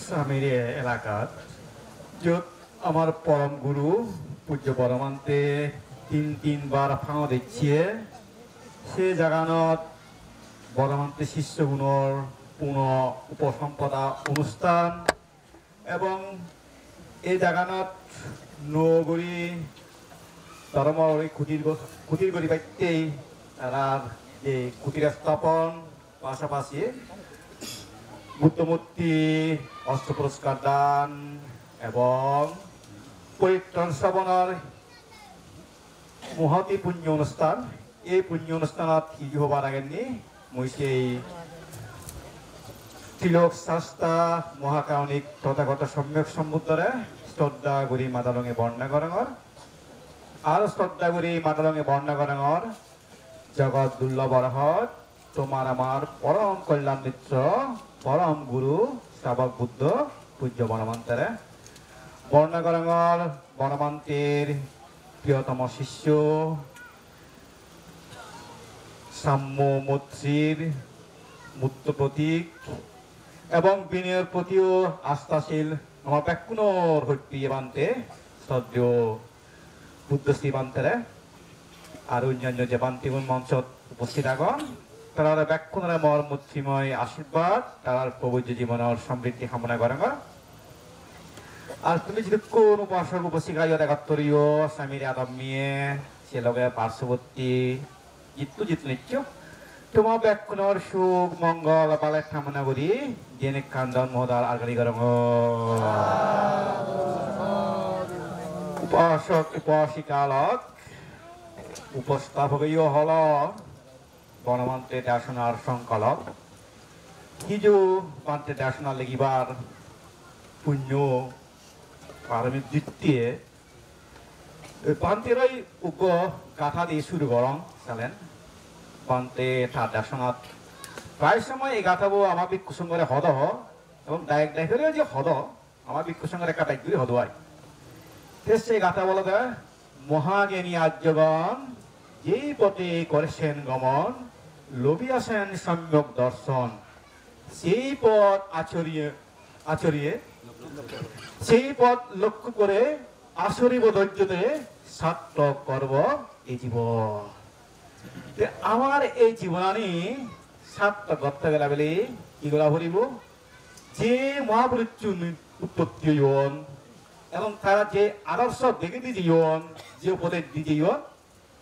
স্বামীর এলাকাত য'ত আমাৰ পৰম গুৰু পূজ্য পৰমান্তে তিনবাৰ ফাঙত দিছে সেই জাগানত পৰমান্তে শিষ্যগুণৰ পুনৰ উপসম্পদা অনুষ্ঠান এবং এই জাগানত নগরী ধর্মর কুটির গড়ি পাইতেই তারা এই কুটির স্থাপন পাশাপাশি বুদ্ধমূর্তি অস্ত্র পুরস্কার দান এবং পরিত্রাণ শ্রবণের মহতি পুণ্য অনুষ্ঠান এই পুণ্য অনুষ্ঠানত হিজু হবার আগেনি মই সেই তিলক শাস্তা মহাকারণিক তথাগত সম্যক সম্বুদ্ধরে শ্রদ্ধা গুরি মাদালঙে বর্ণনা করাঙর আর শ্রদ্ধা গুরি মাদালঙে বর্ণনা করাঙর জগৎ দুর্লভ রহত তোমার আমার পরম কল্যাণ মিত্র পরম গুরু শ্রাবক বুদ্ধ পূজ্য বনমন্তেরে বর্ণনা করাঙর বনমন্তের প্রিয়তম শিষ্য সাম্য মৈত্রীর মূর্ত প্রতীক এবং বিনয়ের প্রতিও আস্থাশীল আমার ব্যাকুণর হইতে বান্তে শ্রদ্ধেয় বুদ্ধশ্রী বান্তেরে আর অন্যান্য যে বান্তিগুণ মঞ্চত উপস্থিত আগন তার ব্যাকুণরে মর মূর্তিময় আশীর্বাদ তার প্রবুজ্য জীবনের সমৃদ্ধি কামনা করেন আর তুমি যদি কোন উপাসক উপসিকায় দেখাত্তরীয় স্বামীর আদম নিয়ে সে লগে পার্শ্ববর্তী জিতু নিচ্ছ তোমার ব্যাকুণর সুখ মঙ্গল পালে কামনা করি জেনে কান্দন মহোদয় আগারি গরম উপাসক উপাসিকালক উপস্থাপকীয় হল বনমন্ত্রে দেশনার সংকলক হিজু পান্তে দেশনার লেগিবার পুণ্য পারমিক দ্বিতীয় পান্তের উগ্র গাথা দিয়ে শুরু করং চালেন পান্তে তার দেশনাথ প্রায় সময় এই গাথাবো আমার বিক্ষু সঙ্গে হদ এবং ডাইরেক্ট যে হদ আমার বিক্ষু সঙ্গে একটা ডাইক হদ হয় সেই গাথা বলা যায় মহাজ্ঞানী আর্যগণ যেই পথে করেছেন গমন লভিয়াছেন সম্যক দর্শন সেই পথ আচরিয়ে সেই পথ লক্ষ্য করে আচরিব ধৈর্যতে সার্থক করব এই জীবন আমার এই জীবনানি সার্থক করতে গেলে বলে এগুলা ভরিব যে মহাপুরুষ উৎপত্তি এবং তারা যে আদর্শ দেখে দিয়ে যে উপদেশ দিয়ে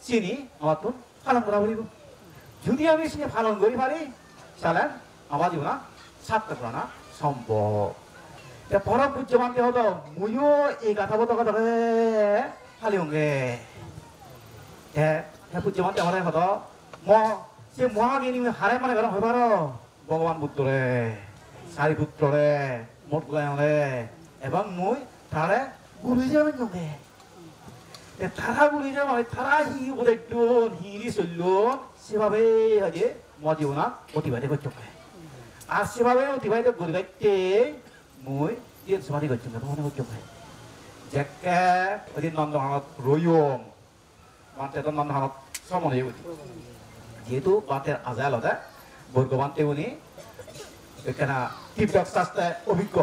চিনি আমার তো পালন করা বলিব যদি আমি সে পালন করি পারি তাহলে আমার জীবন সার্থক করা সম্ভব পরম পূজ্য মানতে হতো মইও এই কথা বলতে কথা ফালি হঙ্গে হ্যাঁ পূজ্য মানতে আমার হতো সে মহাজ্ঞানী হারে মানে গরম হইবার ভগবান বুদ্ধরে সারিপুত্ররে মোট গুলাইরে এবং মই তারা গুলি যাবেন নগে তারা গুলি যাবে তারা হি বলে হিরি চলল সেভাবে আজকে মজীবনা অতিবাহিত করতে আর সেভাবে অতিবাহিত করে যাইতে মই যে সমাধি করছি না মনে করতে পারে যাকে ওই নন্দহানত রইম মানতে তো নন্দহানত সমন হয়ে উঠি যেহেতু বাতের আজালতা ভগবানতে উনি এখানে তীব্র শাস্ত্রে অভিজ্ঞ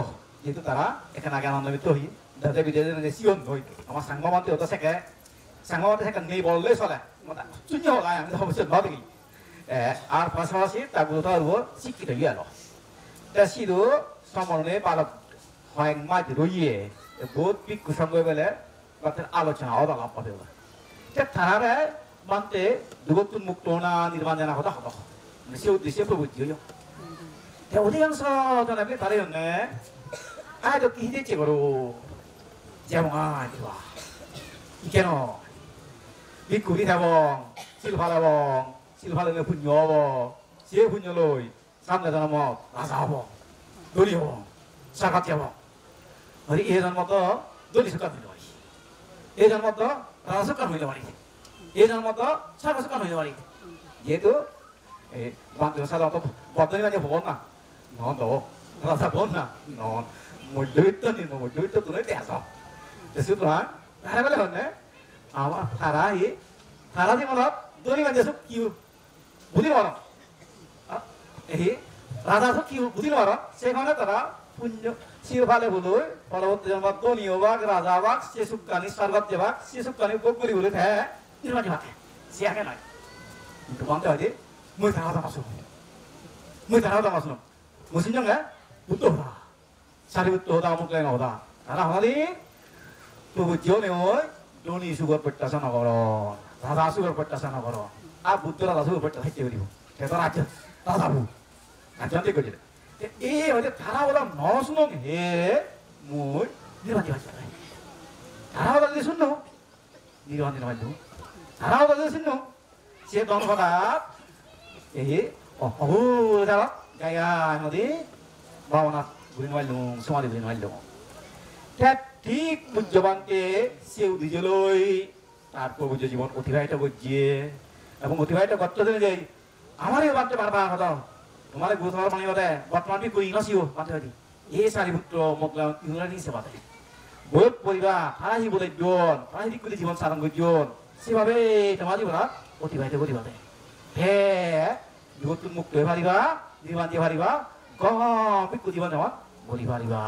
যেহেতু তারা এখানে আগে আনন্দিত হই দাদা বিদ্যালয় সিয়ন হই আমার সাংবাদিক হতো সেকে সাংবাদিক সেখানে নেই বললেই চলে শূন্য হলাই আমি অবশ্যই ন দেখি আর পাশাপাশি তার গুরুত্ব হব শিক্ষিত গিয়াল তা সিধু সমরণে বালক হয় মাঝ রইয়ে বহুত বিক্ষু সঙ্গে বেলে তাদের আলোচনা অদালাপ পাবে তারা মানতে দুগতুন মুক্ত না নির্মাণ জানা হতো হতো সে উদ্দেশ্যে প্রবৃত্তি হইয় অধিকাংশ জনাবে তারা আয় তো কি দিচ্ছে করো যেমন কেন ভিক্ষুরি থাকব শিলফালে পুণ্য হব সে পুণ্য লই সামনে জন্ম রাজা হব দলি হব সাকাতি হব এই জন্মত দলি সরকার হইতে পারি এই জন্মত রাজা সরকার হইতে পারি এই জন্মত সাকা সরকার হইতে পারি যেহেতু বান্ধব সাধারণত বদলি মানে হব না নন রাজা হন না নন মধ্যবিত্ত নিম্ন মধ্যবিত্ত তুলে দেশ সুতরাং তারা বলে হন আমার তারা জীবনত দলি মানে কি বুঝি পার এই রাজা কি বুঝি পার সেখানে তারা পুণ্য চিরফালে বলুই পরবর্তী জন্ম দনীয় বাঘ রাজা বাঘ সে সুকানি স্বর্গত যে বাঘ সে সুকানি ভোগ করি বলে হ্যাঁ নির্বাচী বাঘে সে আগে নয় কিন্তু বলতে হয় যে মই তারাও দামাসুন মই তারাও দামাসুন মুসিন জঙ্গা বুদ্ধ হদা সারি বুদ্ধ হদা মুখ লাইন হদা তারা হদালি প্রভু জিওনে ওই দনী সুগর প্রত্যাশা নগর রাজা সুগর প্রত্যাশা নগর আর বুদ্ধ রাজা সুগর প্রত্যাশা হাইতে করিব সেটা রাজ্য রাজা ভূ রাজ্যান্তে করিলে এই হচ্ছে তারা ওরা নশুনং হে মই নির্বাচী বাচ্চা তারা ওরা যদি শুনো নির্বাচী বাচ্চা তারা ওরা যদি শুনো সে দন কথা এই অহু যারা গায়া নদী ভাবনা ঘুরি মারলুম সমাধি ঘুরি মারলুম ঠিক পূজ্যবানকে সে উদিজলৈ তার প্রভু জীবন অতিবাহিত করছে এবং অতিবাহিত করতে দিনে যাই আমারই বানতে পারবা কথা তোমার গুরুত্ব মানে কথা বর্তমান বি কই নসিও বানতে হদি এই সারিপুত্র মগলা ইংরাজি সে বাতে বয়ত পরিবা ফারাহি বলে জন ফারাহি কলি জীবন সারাং গজন সেভাবে তোমার জীবন অতিবাহিত করি বাতে হে জগৎ মুক্ত হয়ে পারিবা জীবন দিয়ে পারিবা গম বিকু জীবন যেমন বলি পারিবা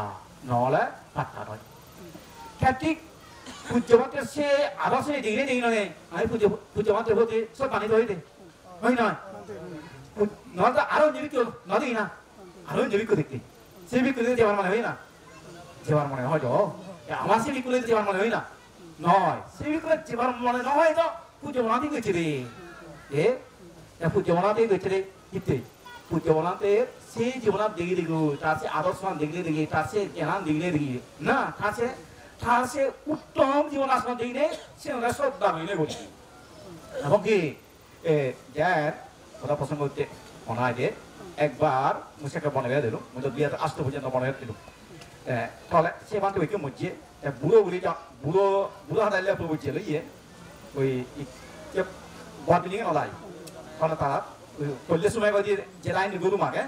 নহলে পাত্তা নয় ঠিক পূজ্যমাত্রের সে আদর্শ দেখলে দেখি নয় আমি পূজ্যমাত্রের প্রতি সব মানিত হইতে হয় নয় নহলে তো আরো নিবিক ন দেখি না আরো নিবিক দেখতে সে বিক্রি যাবার মানে হয় না যাবার মনে হয় তো আমার সে বিক্রি যাবার মনে হয় না নয় সে বিক্রি যাবার মনে নয় তো পূজ্যমনাতেই গেছে রে এ পূজ্যমনাতেই গেছে রে ইতে পূজ্যমনাতে সে জীবনাত দেখি দেখি তার সে আদর্শমান দেখলে দেখি তার সে জ্ঞান দেখলে দেখি না তার সে উত্তম জীবন আসমান দেখলে সে শ্রদ্ধা মেনে বলছি এবং কি যার কথা প্রসঙ্গ হচ্ছে মনে হয় যে একবার মুসাকে বনে দিল মুঝে দুই আসতে পর্যন্ত বনে দিল তাহলে সে বান্ধব ঐক্য মরছে বুড়ো বুড়ি বুড়ো বুড়ো হাতাইলে বলছে ইয়ে ওই বদলিং নলাই তাহলে তারা করলে সময় বাদি যে লাইন গরু মাগে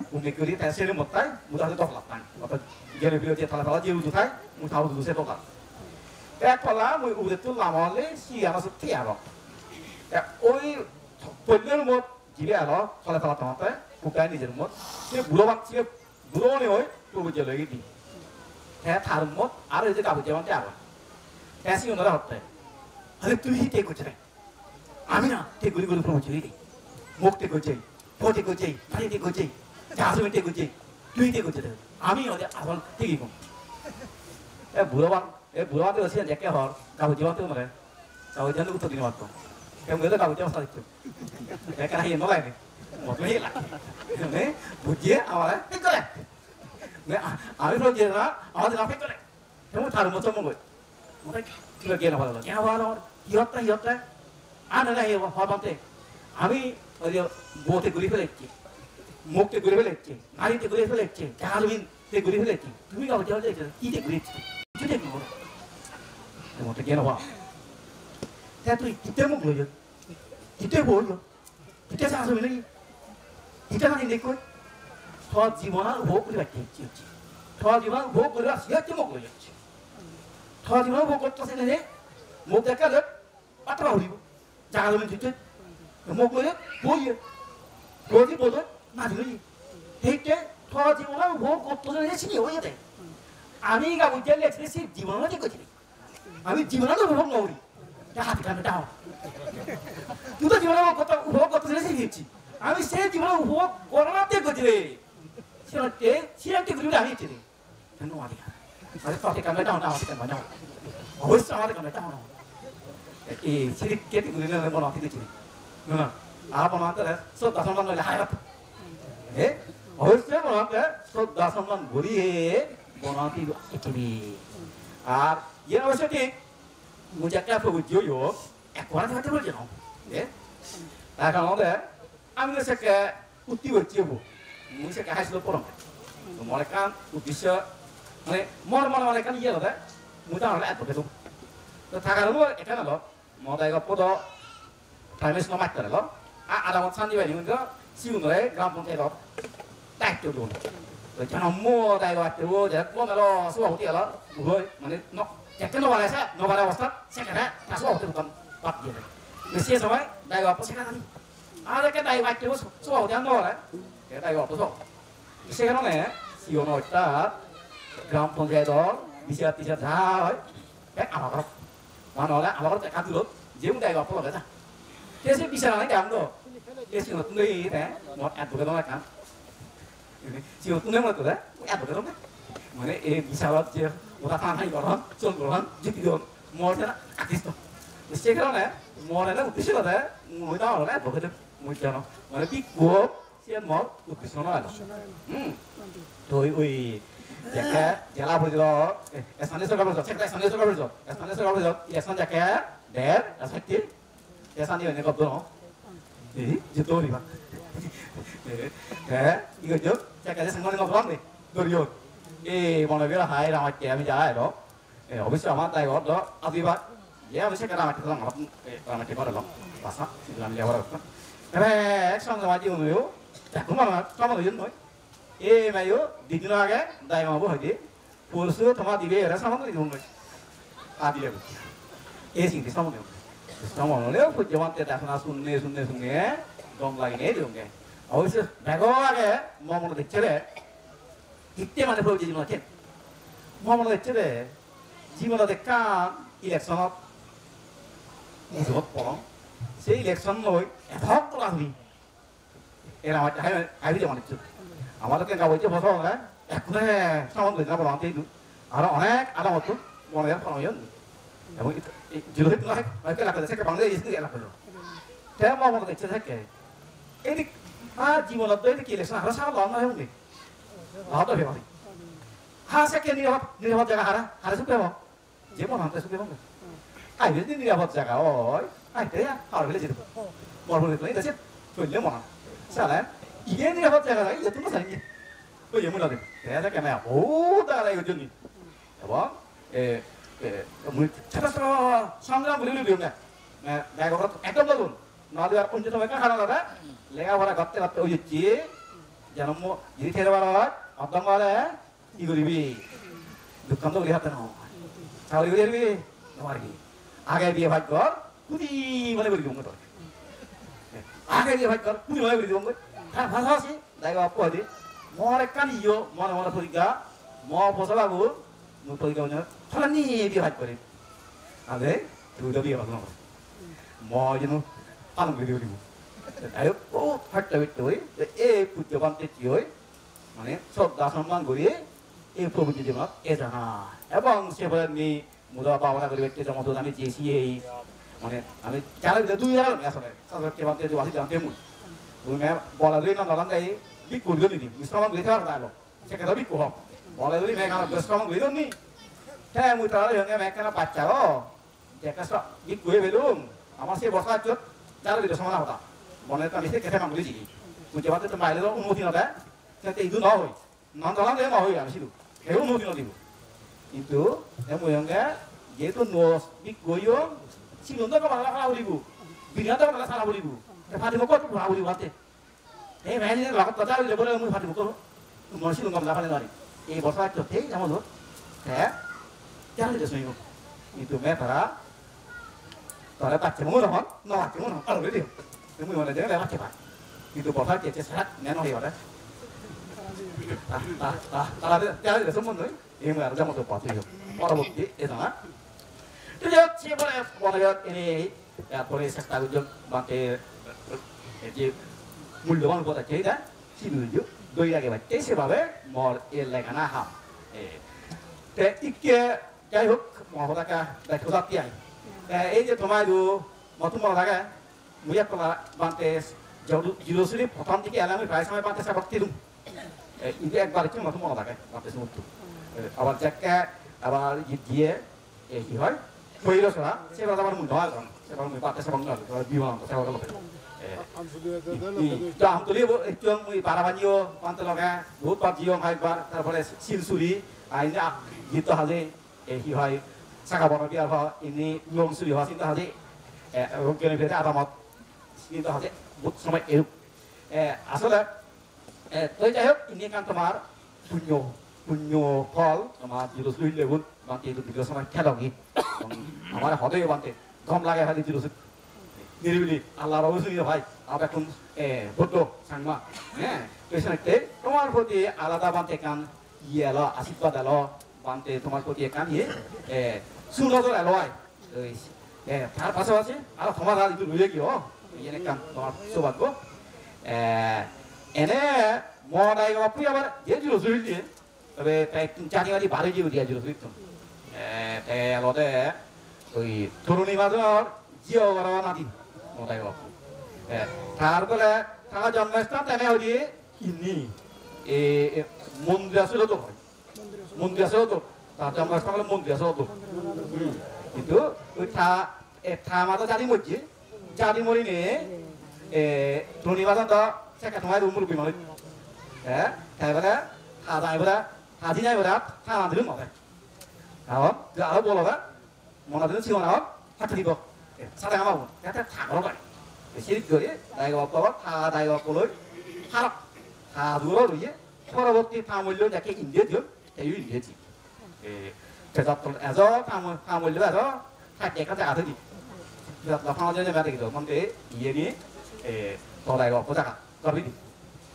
উনি করি তাই সেরে মতাই মুদা হাতে তকলা পান অর্থাৎ গেলে বিরোধী তালা যে উজু খায় মুঠা উজু সে তকলা এক ফলা মুই উদে তুললাম হলে সি আমার সত্যি আরো ওই পল্লের মত জিরে আলো ফলে ফলা তোমাতে পুকাই নিজের মত সে বুড়ো বাচ্চে বুড়ো নে ওই প্রভু যে লই দি হ্যাঁ তার মত আর এই যে কাবু যেমনতে আবার হ্যাঁ সি ওনারা হতে আরে তুই তে করছে আমি না তে গুলি গুলি প্রভু চুরি দি মুখ তে করছে ফোটে করছে ফাড়ি তে করছে জাহাজে তে করছে তুই তে করছে আমি ওদের আসল ঠিকই কম বুড়ো বান্ধব আছে দেখে হর কাবু জীবনতে মনে কাবু জানলে উত্তর দিন মাত্র কেমন গেলে কাবু যেমন দিচ্ছ একা হিয়ে নলাই নে মতো হিলা বুঝিয়ে আমার ঠিক করে আমি বলছি না আমাদের না ঠিক করে কেমন তার মতো মনে ওটা কি গিয়ে না ভালো লাগে ভালো ইহত্তা আর না হবাতে আমি ওই যে বউতে ঘুরে ফেলেছি মুখতে ঘুরে ফেলেছি নারীতে ঘুরে ফেলেছি জাহাজবিনতে ঘুরে ফেলেছি তুমি কাবু যেমন দেখছো কিতে ঘুরেছি কিছু দেখবো মতো গিয়ে না ভালো হ্যাঁ তুই কিতে মুখ লইছ কিতে বললো কিতে জাহাজবিন নাকি কিতে মানে দেখো সব জীবন ভোগ করে রাখতে হচ্ছে সব জীবন ভোগ করে রাখছি হচ্ছে মুখ লই যাচ্ছে সব জীবন ভোগ করতেছে না মুখ দেখালে পাতলা হইব জাহাজবিন দিতে মুখ লইলে বইয়ে রোজই বলবে না দিলি সেইটা সব জীবন ভোগ করতেছে না চিনি হয়ে যেতে আমি গাবু জেলে ছেড়েছি জীবন ঠিক করছি আমি জীবনও উপভোগ করি হাত কামে দাও তুই তো জীবন উপভোগ করতে শিখেছি আমি সেই জীবন উপভোগ করোনাতে করছি রে সিরামতে ঘুরে আমি রে ধন্যবাদ আরে তোকে কামে দাও না আমাকে কামে দাও অবশ্যই আমাদের কামে দাও না এই সিরিক কেটে ঘুরে নিলে মনে হতে দেখছি না আর বানাতে শ্রদ্ধা সম্মান হলে হায়াত অবশ্যই বানাতে শ্রদ্ধা সম্মান ঘুরিয়ে বানাতে একেবারে আর ইয়ে অবশ্য ঠিক মুজাক্কা প্রভু জিও একবার থাকতে বলছে না এখন আমাদের আমি সেকে উত্তি হচ্ছে মুই সেকে হাসল পরম মনে কান উদ্দেশ্য মানে মনে কান ইয়ে হলে মুই তাহলে এত খেতো তো থাকার হলো এখানে হলো মদাই গপ্পদ টাইমেস ন মাত্র হলো আধা মত সান্দি বাইনি কিন্তু সিউনরে গ্রাম পঞ্চায়েত দায়িত্ব দোন তো যেন মদাই গপ্পদ যে মনে সুবা হতে হলো বুঝই মানে একটা নবালে অবস্থা সেখানে তাসো হতে বুকাম পাত দিয়ে বেশি সময় দাই গপ্প সেখানে আর একটা দাই বাক্য সুবা হতে নবালে দাই গপ্প সেখানে সিওনো একটা গ্রাম পঞ্চায়েতৰ বিচাৰ টিচাৰ যা হয় আমাৰ ঘৰত মানুহ হ'লে আমাৰ ঘৰত কাটি লত যে মোক দায়িত্ব লগে যা সেই বিচাৰ নাই কাম দ এই সিহঁত লৈ মই এডভকেট নহয় কাম সিহঁত কোনে মই তোলে এডভকেট নহয় মানে এই বিচাৰত যে ওটা টান হাই গ্ৰহণ চল গ্ৰহণ যুক্তি গ্ৰহণ মোৰ যেন আৰ্টিষ্ট সেইকাৰণে মোৰ এনে উদ্দেশ্যতে মই তাৰ এডভকেট মই জানো মানে কি কোৱ সিয়ান মোৰ উদ্দেশ্য নহয় তই ওই যাকে জেলা পৰ্যায়ত স্থানীয় চৰকাৰ পৰ্যায়ত স্থানীয় চৰকাৰ পৰ্যায়ত ইলেকশ্যন যাকে দেৰ ৰাজনীতি স্থানীয় এনে কব ন এই যেতো দিবা কি কৈছো যাকে যে সাংবাদিক নকৰাম নে দৰিয়ত এই মনবিৰ হাই ৰামাকে আমি যায় ৰ অৱশ্য আমাৰ তাই ঘৰত আজিবা ya bisa kira mati tulang apa mati pada loh pasang dalam jawab apa sang sama jiu mayu tak kumana sama tuh jenoi mayu di dunia aja dai mau buat di pulsu thoma di be rasa sama tuh jenoi adi lagi sih di sama tuh leo pun jaman teh tak sunne dong lagi nih dong ke 어디서 배고하게 몸으로 대체래 이때만에 보여지지 못해 몸으로 대체래 জীবনে দেখা ইলেকশনত নিজত পৰম সেই election লৈ এধক কৰা হবি এর আমার হাইবি যেমন আমাদেরকে গাবইতে বসো না একনে সামন গই না বলা তেইদু আর অনেক আলামত মনে ফরমিয়ন এবং জিরোহিত নয় হয়তো লাগা থেকে বাংলা ইসনি লাগা হলো তেম মনে দেখছে থাকে এই জীবনত দই কি ইলেকশন হারা সারা লং না হউনি লাউটা ভেবারি হা সেকে নিরাপদ জায়গা হারা সুপে যে মন হাতে সুপে মন আই যদি নিরাপদ জায়গা ওই আই তে আর বলে যেতে মর বলে তুই দেছে কইলে মন সালা 이게 নিরাপদ জায়গা নাই যে তুমি জানি ওই যে মুলাদে 대자 কেন ও দাঁড়াই ওই জন্য এবং মুই ছাত্র সংগ্রাম বলে দিও না দেখো একদম লাগুন নালে আর কোন সময় কানা দাদা লেখাপড়া করতে ওই যে যেন যদি খেতে পারো অর্ধম বলে কি করিবি দুঃখান্ত বলি হাতে নাও তাহলে করি তোমার কি আগে বিয়ে ভাগ কর কুদি মনে করি তোর আগে বিয়ে ভাগ কর কুদি মনে করি তোর হ্যাঁ ভাষা আছে দেখো আপু আছে মরে কানিও মনে মনে পরীক্ষা বসা বাবু পরীক্ষা খালি বিয়ে ভাগ করে আগে তুই তো বিয়ে ভাগ না যেন পালন করে দিব আয়ো ও হাটটা বিটতে হই এই পূজ্যবান তেজি হই মানে শ্রদ্ধা সম্মান করি এই প্রভৃতি জীবন এ জানা এবং সেবানি মুদা পাওনা করে ব্যক্তি মতো আমি চেয়েছি এই মানে আমি যারা দুই হাজার আসলে কেবান তেজি আসি জানতে মুই তুমি বলা দুই না নলান যাই বিক করবে নি বিশ্রাম গেছে আর দাঁড়ালো সেখানে বিক কম বলা দুই মেঘা বিশ্রাম গেল নি হ্যাঁ মুই তারা সঙ্গে মেঘখানা বাচ্চা ও দেখা বিক করে বেলুম আমার সে বসা চোট যারা দিল সমানা হতা মনে তো আমি সে কেটে মাংলি জিগি মুই যেবার তো মাইলে অনুমতি নদা যাতে ইদু নহই নন দলান যে নহই আমি ছিল সেই অনুমতি নদিব কিন্তু মুই সঙ্গে যেহেতু নস বিক গইও সিলন্দ কমালা খালা বলিব বিঘাতে কমালা খালা বলিব ফাটিব কত ভরা বলিব হাতে এই মেহনি লগত কথা হইলে বলে মুই ফাটিব কো মই সিলন্দ কমালা খালে নরি এই বসা চোট এই যেমন হ্যাঁ যারা দিল সইব কিন্তু মে তারা তারা বাচ্চা মনে হন না বাচ্চা মনে হন আরো দিও তুমি মনে দেবে বাচ্চা পায় কিন্তু বসার চেয়ে সারা নেন হয়ে গেলে তারা যারা সম্বন্ধ এই আর যেমন তো পাচ্ছি পরবর্তী এ না ঠিক আছে বলে মনে এনে এরপরে চেষ্টা করছো বাকি যে মূল্যবান কথা চাহিদা সিলুজু দই লাগে বাচ্চা সেভাবে মর এর লেখানা হাম ইকে যাই হোক মহলাকা দায়িত্ব যাত্রী আই এই যে তোমার নতুন মহলাকা মুইয়া কলা বান্তে জিরোসুরি প্রথম দিকে এলে আমি প্রায় সময় বান্তে সাবক দিলুম কিন্তু একবার একটু নতুন মহলাকা বান্তে সমুদ্র আবার যাকে আবার গিয়ে কি হয় শরীর সরা সেবার আবার মুই নয় সেবার মুই বান্তে সাবক নয় বিমান সেবার গেল আম তুলি একটু মুই বারাবানিও বান্তে লগা বহুত বার জিও একবার তারপরে শিলসুরি আইনে গীত হাজে কি হয় সাকা বড় বিয়ার হওয়া ইনি লং সুরি হওয়া চিন্তা হাজে রোগের ভিতরে আদামত চিন্তা হাজে বহুত সময় এরূপ আসলে তো যাই হোক ইনি কারণ তোমার পুণ্য ফল তোমার জিরো সুই লেগুন বান্তি দুটো সময় খেলগি আমার হদয় বান্তে গম লাগে খালি জিরো সুই নিরিবিলি আল্লাহ বাবু শুনি ভাই আবার এখন বড্ড সাংমা হ্যাঁ তো তোমার প্রতি আলাদা বান্তে কান ইয়ে এলো আশীর্বাদ এলো বান্তে তোমার প্রতি কানিয়ে সুনজর এলো তার পাশাপাশি আর তোমার আর একটু রইলে কি এনে কাম তোমার সৌভাগ্য এনে মদাই বাপু আবার যে জুলো জুড়ি দিয়ে তবে তাই চারি বাড়ি বাড়ি দিয়ে দিয়া জুলো জুড়িত এলতে ওই তরুণী মাজর জিও করা নাতি মদাই বাপু তারপরে তারা জন্মস্থান তেনে হইয়ে ইনি মন্দির আসলে তো হয় মন্দির আসলে তো তার জন্মস্থান হলে মন্দির আসলে তো কিন্তু ওই ঠা মাথা জারি মরছি জারি মরি নিয়ে তরুণী বাজার তো সেকা তোমার রুম রুপি মানে তাই বলে হাজাই বলে হাজি নাই বলে হানা দিল মনে আরো বলো মনে দিন ছিল না হাতে দিব সাথে আমার যাতে থাকলো পারে সিরিজ করে দায়গবাব দায়গবাবলৈ হারক হাজুরো রইয়ে পরবর্তী ফামূল্য যাকে ইন্ডিয়া দিও এই ইন্ডিয়াজি এজ ফামূল্য এজ থাকে কাছে আধে দি ফামূল্য যে বেড়ে গেল মনে ইয়ে নিয়ে দায়গবাব জায়গা করবি দি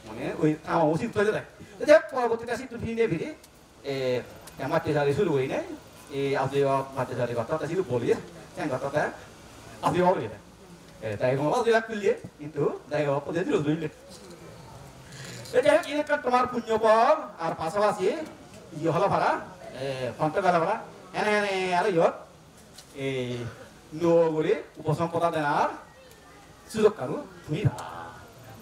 মানে ওই ফামা উচিত হয়ে যায় যে পরবর্তীতে আসি তুমি নিয়ে ফিরি মাটি সারি শুরু হই নাই আজকে মাটি সারি কথা শুরু বলি কথা আজকে হবে তাই অজেলাক তুলিয়ে কিন্তু দায়গবাব পদ্ধতি রইলে যাই হোক এটা তোমার পুণ্যপর আর পাশাপাশি ইয়ে হলো ভাড়া ফন্টবেলা ভাড়া এনে এনে আর ইয়ত এই নগরে উপসম্পদা দেনার সুযোগ কারু তুমি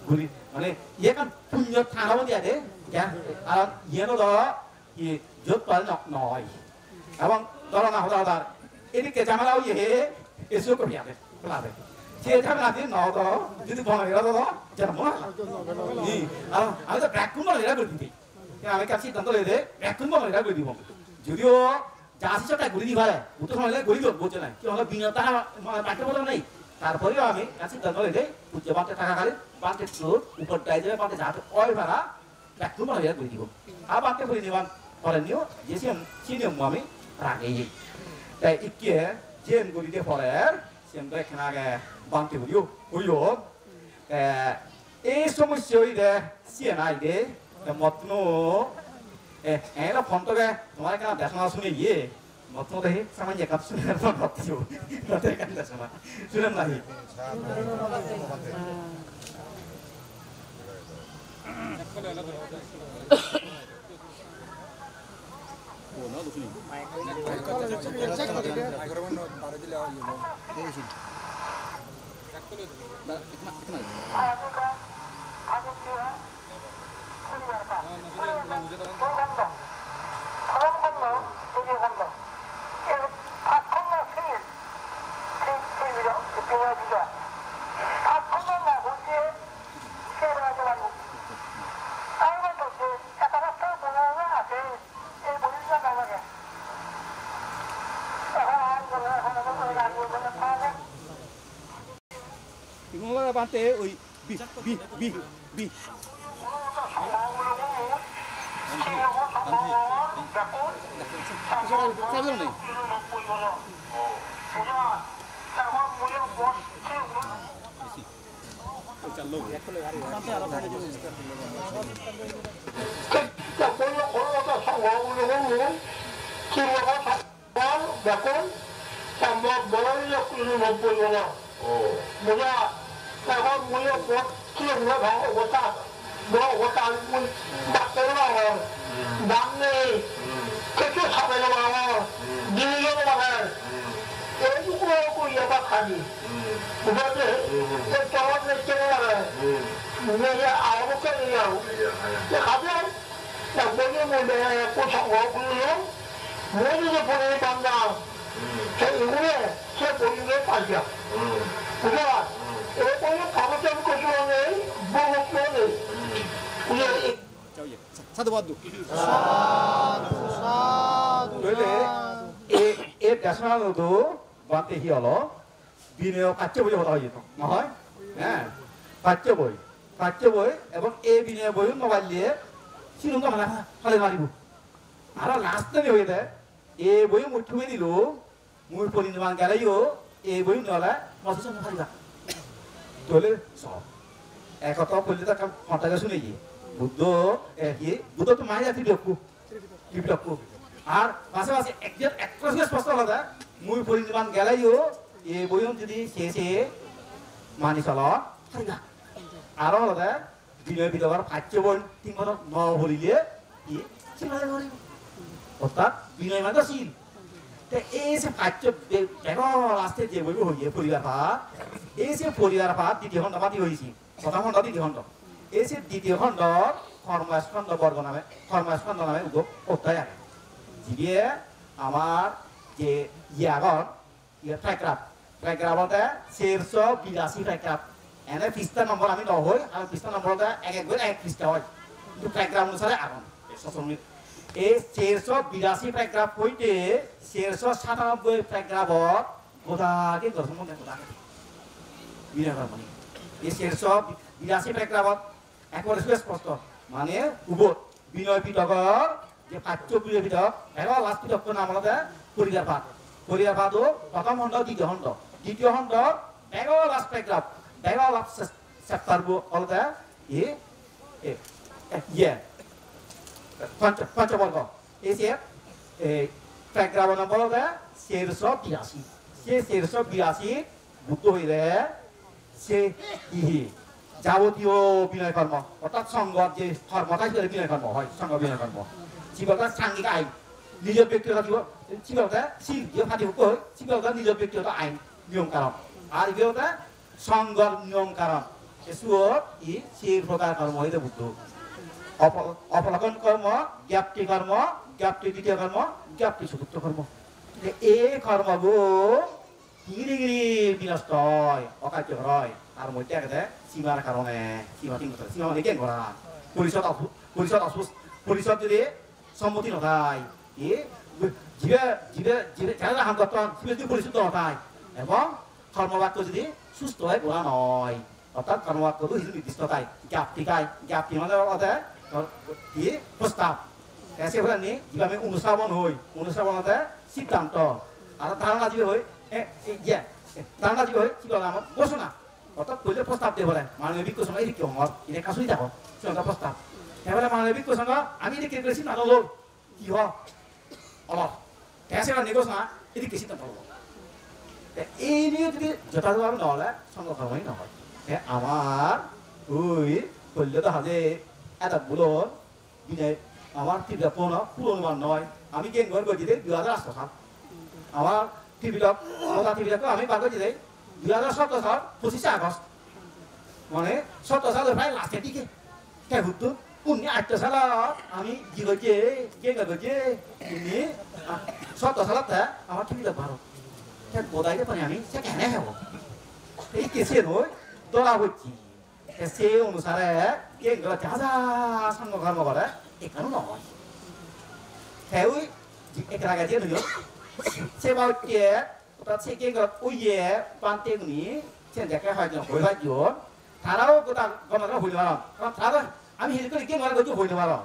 ঘুরি মানে ইয়ে কান পুণ্য থানাবো দিয়া দে আর ইয়েনো ধর যত পারে নয় এবং ধরো না হলো এদিকে জামালাও ইয়ে এসো করি আবে বলাবে যে ঝামেলা দিয়ে ন তো যদি বনা গেল তো যেন মনে আমি তো ব্যাকুন বলে এরা করে দিতে আমি কাছে সিদ্ধান্ত লই দে ব্যাকুন বলে এরা করে দিব যদিও যা আসি সবটা ঘুরে দিই ভাই উত্তর সময় ঘুরি দিব বলছে না কি হলো বিনিয়োগ টাকা বাকি বলে নাই তারপরেও আমি কাছে সিদ্ধান্ত লই দে উচ্চ বাঁধতে টাকা খালি বাঁধতে তোর উপর টাই যাবে বাঁধতে যাতে অয় ভাড়া ব্যাকুন বলে এরা করে দিব আর বাঁধতে করে নিবান পরে নিও যে নিয়ম আমি রাখেই তাই ইকে জেন করি দিয়ে পরে সিএমটা এখানে আগে বাঁধতে হইও এই সমস্যা হইলে সিএন আইদে মতন এরা ফোনটাকে তোমার কেন দেখাশোনা শুনে গিয়ে মতন দেখি সামান যে কাপ শুনে ভাবতেও দেখাশোনা শুনেন নাহি Bante, oi, bi. Kalau mulai buat kian lah, buat pun tak terlalu bangga. Kecil sampai lama, dia lama. Itu aku yang bakal. Buat kawan macam ni awak kan dia. Ya kapan? Nak boleh mulai pusat awak dulu. Boleh boleh bangga. Saya ini saya boleh saja. Buat Satu waktu. Jadi, dasar itu bante hialo, bina kaca boy hoda itu, mahal, kaca boy, ebon bina boy mobile dia, sini untuk mana? Kalau mari bu, ara last ni hoye deh, boy mutu ni lo, mui polin jaman kala yo, boy nala, masuk sama hari dah. Tole so, kata polisi tak kontak ke sini je. Buddha, buddha tu mana jadi aku? Tiptop আর পাশাপাশি একজন একটা স্পষ্ট কথা মুই পরিমাণ গেলেও এ বইম যদি শেষে মানি চল আরো আলাদা বিনয় বিধবার পাচ্য বই তিন বছর ন হলিলে অর্থাৎ বিনয় মানে শিল এই যে পাচ্য আসতে যে বই হইয়ে পরিবার ভাত এই যে পরিবার ভাত দ্বিতীয় খণ্ড পাতি হয়েছি প্রথম খণ্ড দ্বিতীয় খণ্ড এই যে দ্বিতীয় খণ্ড কর্মস্কন্ধ বর্গ নামে কর্মস্কন্ধ নামে অধ্যায় আছে যিয়ে আমার যে ইয়াগর প্যারাগ্রাফতে 482 প্যারাগ্রাফ এনে পৃষ্ঠা নম্বর আমি নহই আর পৃষ্ঠা নম্বরতে এক পৃষ্ঠা হয় কিন্তু প্যারাগ্রাফ অনুসারে আগুন এই 482 প্যারাগ্রাফ হইতে 497 প্যারাগ্রাফত গোটাকে দর্শন মধ্যে গোটাকে বিরাট মানে এই 482 প্যারাগ্রাফত একবারে স্পষ্ট মানে উবত বিনয় পিটকৰ যে পাঠ্য বিনয় পিটক এরা লাস্ট পিটকৰ নাম হলো পরিবার ভাত প্রথম খণ্ড দ্বিতীয় খণ্ড এগারো লাস্ট প্যারাগ্রাফ এগারো লাস্ট চ্যাপ্টার হলো পঞ্চবর্গ এই যে প্যারাগ্রাফ নম্বর হলো 482 সে 482 বুদ্ধ হইলে সে ইহি যাবতীয় বিনয় কর্ম অর্থাৎ সঙ্গত যে কর্মটা সেটা বিনয় কর্ম হয় সঙ্গ বিনয় কর্ম জীবনটা সাংঘিক আইন নিজের ব্যক্তিগত জীবনটা শিল্পীয় ফাটি হুক জীবনটা নিজের ব্যক্তিগত আইন নিয়ম কারণ আর এগুলোটা সঙ্গর নিয়ম কারণ সুর ই সেই প্রকার কর্ম হইতে বুদ্ধ অপলকন কর্ম জ্ঞাপ্তি দ্বিতীয় কর্ম জ্ঞাপ্তি চতুর্থ কর্ম এই কর্মবোৰ গিরি বিনষ্ট হয় অকার্যকর হয় আর মধ্যে একটা সীমার কারণে সীমা মানে কেন করা পরিষদ যদি সম্মতি নথায় যারা হামগত যদি পরিশুদ্ধ নথায় এবং কর্মবাক্য যদি সুস্থ হয় বলা নয় অর্থাৎ কর্মবাক্যটো নির্দিষ্টতায় জ্ঞাপ্তি মানে প্রস্তাব সেখানে যেভাবে অনুস্থাপনতে সিদ্ধান্ত আর ধারণা যে হয় ধারণা যে হয় কি বলা আমার ঘোষণা অর্থাৎ কইলে প্রস্তাব দিয়ে বলে মানবিক বিজ্ঞ সঙ্গে এদিকে হর এটা কাছুই যাবো সেটা প্রস্তাব এবারে মানবিক বিজ্ঞ সঙ্গে আমি এদিকে করেছি না লোক কি হ অলপ সেটা নিঘোষণা এদিকে সিদ্ধান্ত হবো এই নিয়ে যদি যথাযথভাবে নহলে সঙ্গ কর্মই নহয় আমার ওই করলে তো হাজে এটা বলো বিনয় আমার টিভিটা পুরোনুমান নয় আমি গেম ঘর করছি 2008 সাল আমার টিভিটা আমি বার করছি 2017 সাল 25 আগস্ট মানে 17 সালের প্রায় লাস্টের দিকে কে ঘুরতো 18 সাল আমি কি করছি গেম করছি 17 সালতে আমার টিভিটা ভালো গোদাইতে পারি আমি সে কেন হব এই কেসে নয় তোরা হচ্ছি সে অনুসারে গেম করা যা সঙ্গ কর্ম করে এখানে নয় হ্যাঁ ওই এক রাখা দিয়ে নয় সে বাউকে ওটা সে গেম করা ওই পান্তে গুনি সে দেখে হয়তো হয়ে হয় জীবন তারাও গোটা গণনা হইতে পারো কারণ তারা আমি হেঁটে করে গেম করা করতে হইতে পারো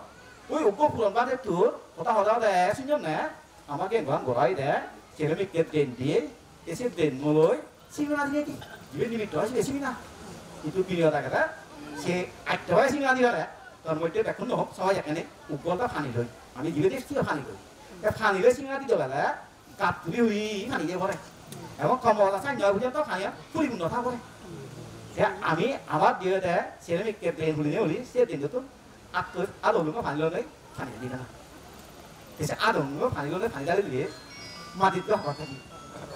ওই অজ্ঞ পুরন বাদে তোর ওটা হজাও দেয় শুনছেন না আমার গেম করা গোড়াই দেয় সেরমিকের ট্রেন দিয়ে এসে ট্রেন মলই সিমিনা দিয়ে কি যে নিমিত্ত হয় সে সিমিনা কিন্তু বিনিয়োগটা কথা সে একটা হয় সিমিনা দিয়ে তার মধ্যে দেখুন হোক সবাই এখানে উজ্জ্বলটা ফানি লই আমি দিবে দেখছি ফানি লই ফানি লই সিমিনা দিতে বেলা কাপ তুলি হুই ফানি দিয়ে পড়ে এবং কমলা চাই নয় বুঝে তো খাইয়া পরিপূর্ণ থা পড়ে আমি আমার দিয়ে দেয় সেরমিকের ট্রেন হলি নে হলি সে ট্রেন তো আদৌ ফানি লই ফানি দিই না সে আদৌ ফানি লই ফানি ডালি দিয়ে মাটিতে হওয়া থাকি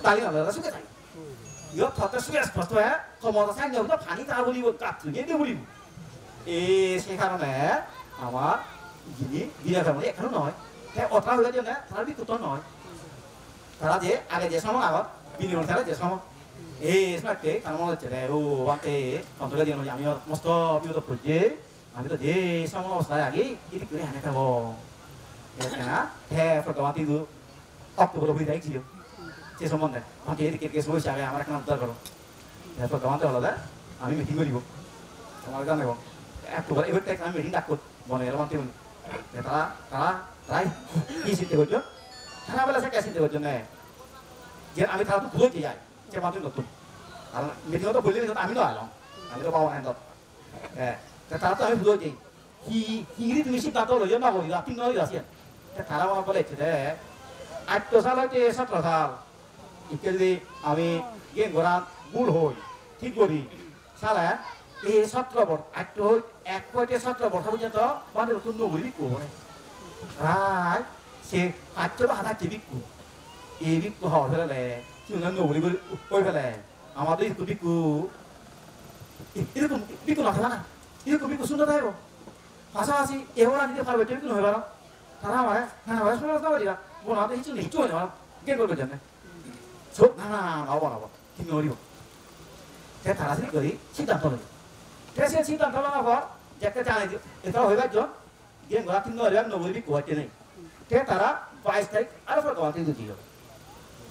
তালি নালা শুকে থাকি ইয়ে থতে শুয়ে স্পষ্ট হয়ে ক্ষমতা চাই নয় ফানি তা বলিব কাপ তুলিয়ে দিয়ে বলিব সে কারণে আমার যিনি বিরাট মানে এখানে নয় অথা হলে যে তারা বিকৃত নয় তারা যে আগে যে সময় আগত বিনিয়োগ তারা যে সময় এই স্মার্টকে কারণ মনে হচ্ছে রে ও আমাকে অন্তরে দিয়ে আমি মস্ত বিপদ করছি আমি তো যে সময় অবস্থায় আগে এদিক করে হানে খাবো না হ্যাঁ প্রথমাতি অক্টোবর হয়ে যাইছিল সে সম্বন্ধে আমাকে এদিকে কেস হয়েছে আগে আমার একটা উদ্ধার করো প্রথমাতে হলো আমি মিটিং করিব তোমার জানাব অক্টোবর এবার আমি মিটিং ডাক মনে এর মানতে তারাই কি চিন্তা করছো তারা বেলা সে কে চিন্তা করছো না যে আমি তারা তো ভুলে যাই সে মাত্র নতুন আর মিটিং তো বললে আমি তো আলাম আমি তো পাবো না তারা তো আমি ভুলে যাই হিরি তুমি সিদ্ধান্ত লইয়া না বলি তিন নয় আছে তারা আমার বলেছে যে 8 সাল হইতে 17 সাল ইকে যদি আমি গেম করা ভুল হই ঠিক করি সারা এই 17 বছর 8 হই 1 হইতে 17 বছর পর্যন্ত মানে নতুন নবী বিকু রাই সে 8 বা হাতা বিকু এই বিকু হওয়ার ফলে চিন্তা নবী কই ফেলে আমাদের বিকু এরকম বিকু না থাকা না এরকম বিকু সুন্দর থাকবো পাশাপাশি এবার দিতে পারবে বিকু হয়ে গেল তারা আমার হ্যাঁ শোনা পারিবা বোনাতে কিছু নেই চলে যাওয়া গেম করবে জানে সব না না 나와봐 나와봐 김요리요 제가 다 하실 거리 시단토는 대신 시단토는 하고 제가 자네 이따 해가죠 게임 같은 거 어려운 거 우리 고았더니 제가 따라 바이스타이 알아서 가한테 주지요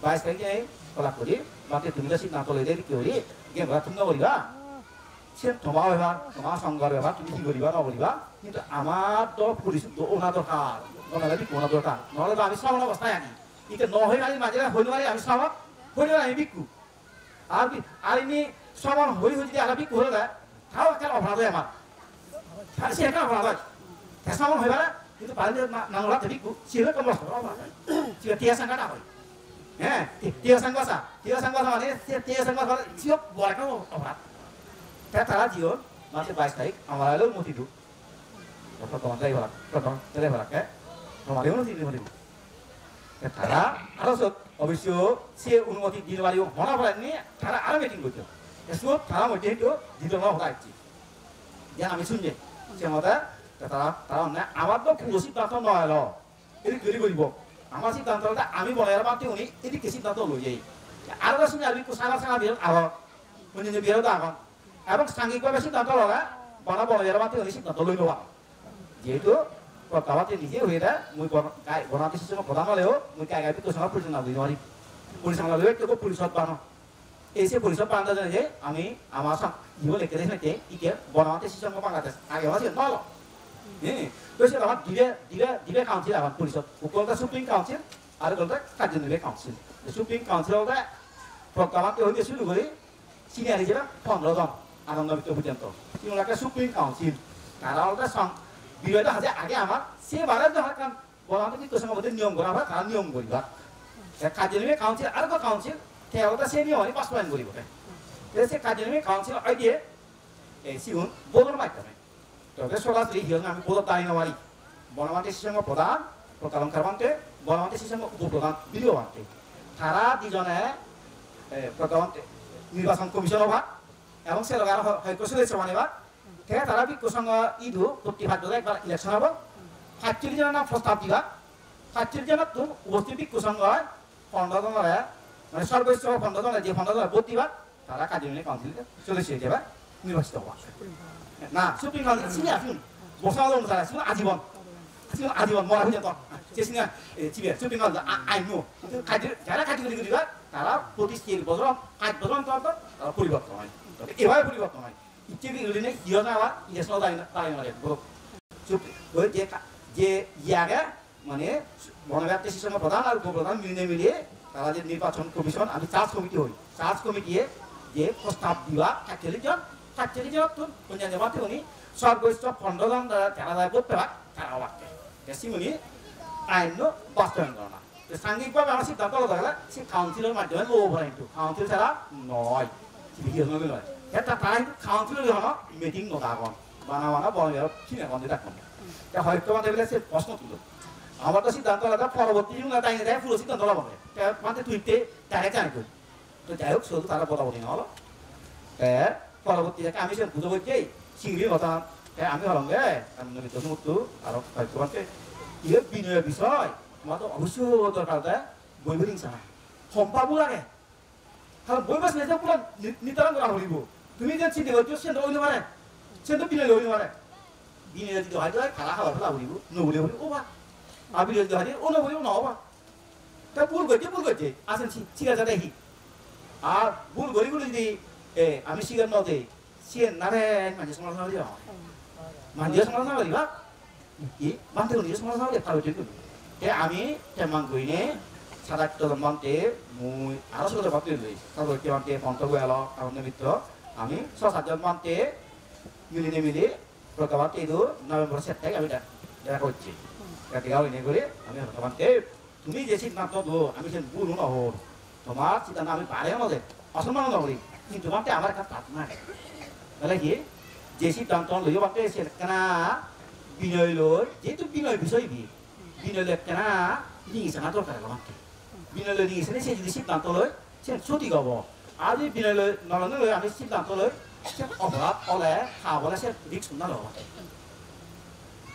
바이스타이에 걸락거리 마트 등가 시단토를 내리 끼우리 게임 같은 거 우리가 시험 도마해봐 도마 상가해봐 이거리가 나오리가 কিন্তু আমার তো পুলিশ তো ওনা দরকার ওনারা কি ওনা দরকার নহলে তো আমি সামনে অবস্থায় আনি এটা নহয় গাড়ি মাঝে হইল গাড়ি আমি সামনে হইল আমি বিকু আর ইনি সমান হই হই যদি আর বিকু হলে দেয় তাও একটা অপরাধ হয় আমার সে একটা অপরাধ হয় সামন হইবা না কিন্তু পালিয়ে নাংলা বিকু সিলে কম লস অপরাধ সিলে টিয়া সংখ্যা না হয় হ্যাঁ টিয়া সংখ্যা মানে টিয়া সংখ্যা হলে সিও বড় একটা অপরাধ তারা জীবন মাসে 22 তারিখ আমার হলো মতিদু প্রথম যাই ভাড়া প্রথম যাই ভাড়া কে তোমার এমন চিন্তা করি তারা আরো অবশ্য সে অনুমতি দিতে পারিও মনে পড়েনি তারা আরো মিটিং করছো এসব তারা মধ্যে একটু দিতে না হতাচ্ছি যে আমি শুনছি সে মতে তারা তারা না আমার তো পুরো সিদ্ধান্ত নয় এলো এদিক তৈরি করিব আমার সিদ্ধান্তটা আমি বলার মাত্র উনি এদিকে সিদ্ধান্ত লই যাই আরো শুনে আমি সারা সারা বিরোধ আহ অন্য বিরোধ আহ এবং সাংঘিকভাবে সিদ্ধান্ত লগা বনা বলার মাত্র উনি সিদ্ধান্ত লই নেওয়া যেহেতু প্রত্যাবাতে নিজে হয়ে দেয় মুই বনাতে শিশুর প্রধান হলেও মুই কায়গায় কোথাও পরিচালনা দিই নয় পরিচালনা দিলে একটু পরিষদ বানো এসে পরিষদ বানাতে জানে যে আমি আমার জীবন লিখে দেখে ইকে বনাতে শিশুর বাংলাদেশ আগে আমার নল হ্যাঁ তো সে আমার দিলে কাউন্সিল আমার পরিষদ কলকাতা সুপ্রিম কাউন্সিল আর কলকাতা কার্যনির্বাহী কাউন্সিল সুপ্রিম কাউন্সিল প্রত্যাবাতে হইতে শুরু করে সিনিয়র হিসেবে 15 জন আনন্দবিত পর্যন্ত একটা সুপ্রিম কাউন্সিল তারা বিরোধী হাতে আগে আমার সে বারে যখন বলাতে কি কোথাও মধ্যে নিয়ম করা হয় তারা নিয়ম করিবা কার্যনির্বাহী কাউন্সিল আর কাউন্সিল তেওটা সে নিয়ম বাস্তবায়ন করিব সে কার্যনির্বাহী কাউন্সিল আইডিয়ে এই সিগুন বোধর মাধ্যমে তবে সরাসরি হিরণ আমি বোধর দাঁড়িয়ে নেওয়ারি বনমান্তি শিসঙ্গ প্রধান প্রকালঙ্কার বান্তে বনমান্তি শিসঙ্গ উপপ্রধান বিডিও বান্তে তারা দুজনে প্রধানমন্ত্রী নির্বাচন কমিশন হবা এবং সে লগার হয়তো সদস্য মানিবা তারা বিজ্ঞসংঘ ইদু প্রতিভাগ একবার ইলেকশন হব 40 জনের নাম প্রস্তাব দিবা 40 জনের তো উপস্থিত বিজ্ঞসংঘ 15 জনের মানে সর্বোচ্চ 15 জনের যে 15 জনের ভোট দিবা তারা কার্যনির্বাহী কাউন্সিলে সদস্য হিসেবে নির্বাচিত হবা না সুপ্রিম কাউন্সিল সিনিয়র আসুন বসানো অনুসারে আসুন আজীবন মরা পর্যন্ত সে সিনিয়র সুপ্রিম কাউন্সিল আইন যারা কার্যকরী করিবা তারা 25 বছর 5 বছর অন্তর তারা পরিবর্তন হয় তবে এভাবে পরিবর্তন হয় ইত্যাদি ইউনিয়নে ইয়ে না হওয়া ইলেকশন দাঁড়িয়ে মারে যে ইয়াগে মানে বনব্যাপ্তি শিশুর প্রধান আর উপপ্রধান মিলিয়ে তারা যে নির্বাচন কমিশন আমি চার্জ কমিটি হই চার্জ কমিটিয়ে যে প্রস্তাব দিবা 40 জন তো অন্যান্য মাঠে উনি সর্বোচ্চ 15 জন যারা করতে পারে তারা বাড়তে বেশি উনি আইন বাস্তবায়ন করে না সাংঘিকভাবে আমার সিদ্ধান্ত হলো সে কাউন্সিলের মাধ্যমে লো ওভার ইন্টু কাউন্সিল ছাড়া নয় নয় এটা তারা কিন্তু কাউন্সিলের জন্য মিটিং নথাকন বানা বড় চিনে বন্ধ রাখুন হয়তো আমাদের সে প্রশ্ন তুলো আমার তো সিদ্ধান্ত আলাদা পরবর্তী তাই দেয় পুরো সিদ্ধান্ত হবে মাঝে তুইতে তারা জানি করি তো যাই হোক শুধু তারা বলা বলি না হলো পরবর্তী আমি সে বুঝে বলছি চিংড়ি কথা আমি হলাম গে নমিত মুক্তু আর হয়তো ইয়ে বিনয়ের বিষয় তোমার তো অবশ্যই দরকার দেয় বই বই হিংসা সম্পাবো লাগে কারণ বই বাস নিজে পুরো নির্ধারণ করা হইব তুমি যে চিন্তা করছো সে তো হইতে পারে সে তো বিনয় হইতে পারে বিনয় যদি হয় খারাপ খাবার ফেলা হইব নবলে হইব ও বা আবি যদি হয় ও নবলে ও নবা তা ভুল করছে আসেন শিকার যা দেখি আর ভুল গড়িগুলো যদি আমি শিকার ন দেই সে নারে মানুষ সমালোচনা করি মানুষ সমালোচনা করিবা কি মানুষ নিজে সমালোচনা করে ভালো ঠিক আমি তেমন কইনে 7-8 মন্তে মুই আরো ছোট ভাবতে লই তারপর মন্তে পন্তগো এলো কারণ মিত্র আমি 6-7 মন্তে মিলে প্রকাবাতে ইদু নভেম্বর 7 তারিখ আমি দেখা করছি গাও এনে করে আমি বর্তমান তুমি যে সিদ্ধান্ত দো আমি সে বুঝু না হল তোমার সিদ্ধান্ত আমি পারে মধ্যে অসম্মান নকরি কিন্তু তোমার আমার কাছে পাত না তাহলে কি যে সিদ্ধান্ত লইও বাতে সে কেনা বিনয় লই যেহেতু বিনয় বিষয় বিনয় লই কেনা জিনিস না দরকার আমাকে বিনয় লই জিনিস সে যদি সিদ্ধান্ত লই সে সত্যি গব আর যদি বিনয় লই নলনে লই আমি সিদ্ধান্ত লই সে অপরাধ অলে খাবলে সে রিক্স না লব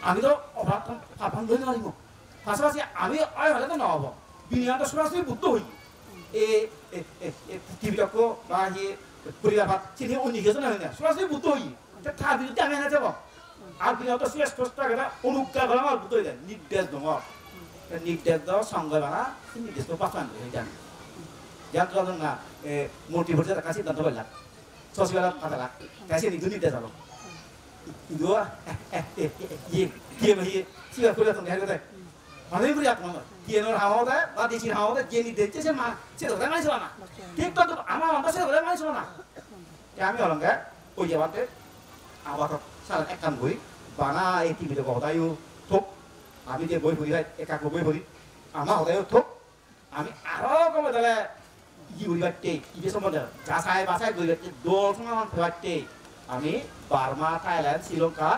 আমি তো অপরাধ পাপান লই নারিব পাশাপাশি আমি আয় হলে তো নহব বিনয় তো সরাসরি বুদ্ধ হই পৃথিবীরক বা পরিবার চিনি অন্য কিছু না সরাসরি বুদ্ধ হই তার বিরুদ্ধে আমি এনে যাব আর বিনয় তো শ্রেষ্ঠ অনুজ্ঞা করা আমার বুদ্ধ হয়ে যায় নির্দেশ দম নির্দেশ দাও সঙ্গে বানা নির্দেশ তো পাঠান হয়ে যান যার জন্য না মূর্তি ভরতে তার কাছে সিদ্ধান্ত করলাম সচিবেলা পাঠালাম কাছে নির্দেশ নির্দেশ হলো কিন্তু সিবা করে তুমি হেরে ভালোই করে আপনার গিয়েনোর হাওয়া দেয় বা দেশির হাওয়া দেয় যে নির্দেশ সে মা সে ধরে মানিছিল না ঠিক তো আমার অন্তর সে ধরে মানিছিল না আমি হলাম ওই যাবাতে আবার সারা এক কাম করি বানা এই টিভিতে হদায়ও থোক আমি যে বই পড়ি একাক বই পড়ি আমার হদায়ও থোক আমি আরো কমে তাহলে ই করিবারতে ইবে সম্বন্ধে যাচাই বাছাই করিবারতে দল সমান ফেবারতে আমি বার্মা থাইল্যান্ড শ্রীলঙ্কা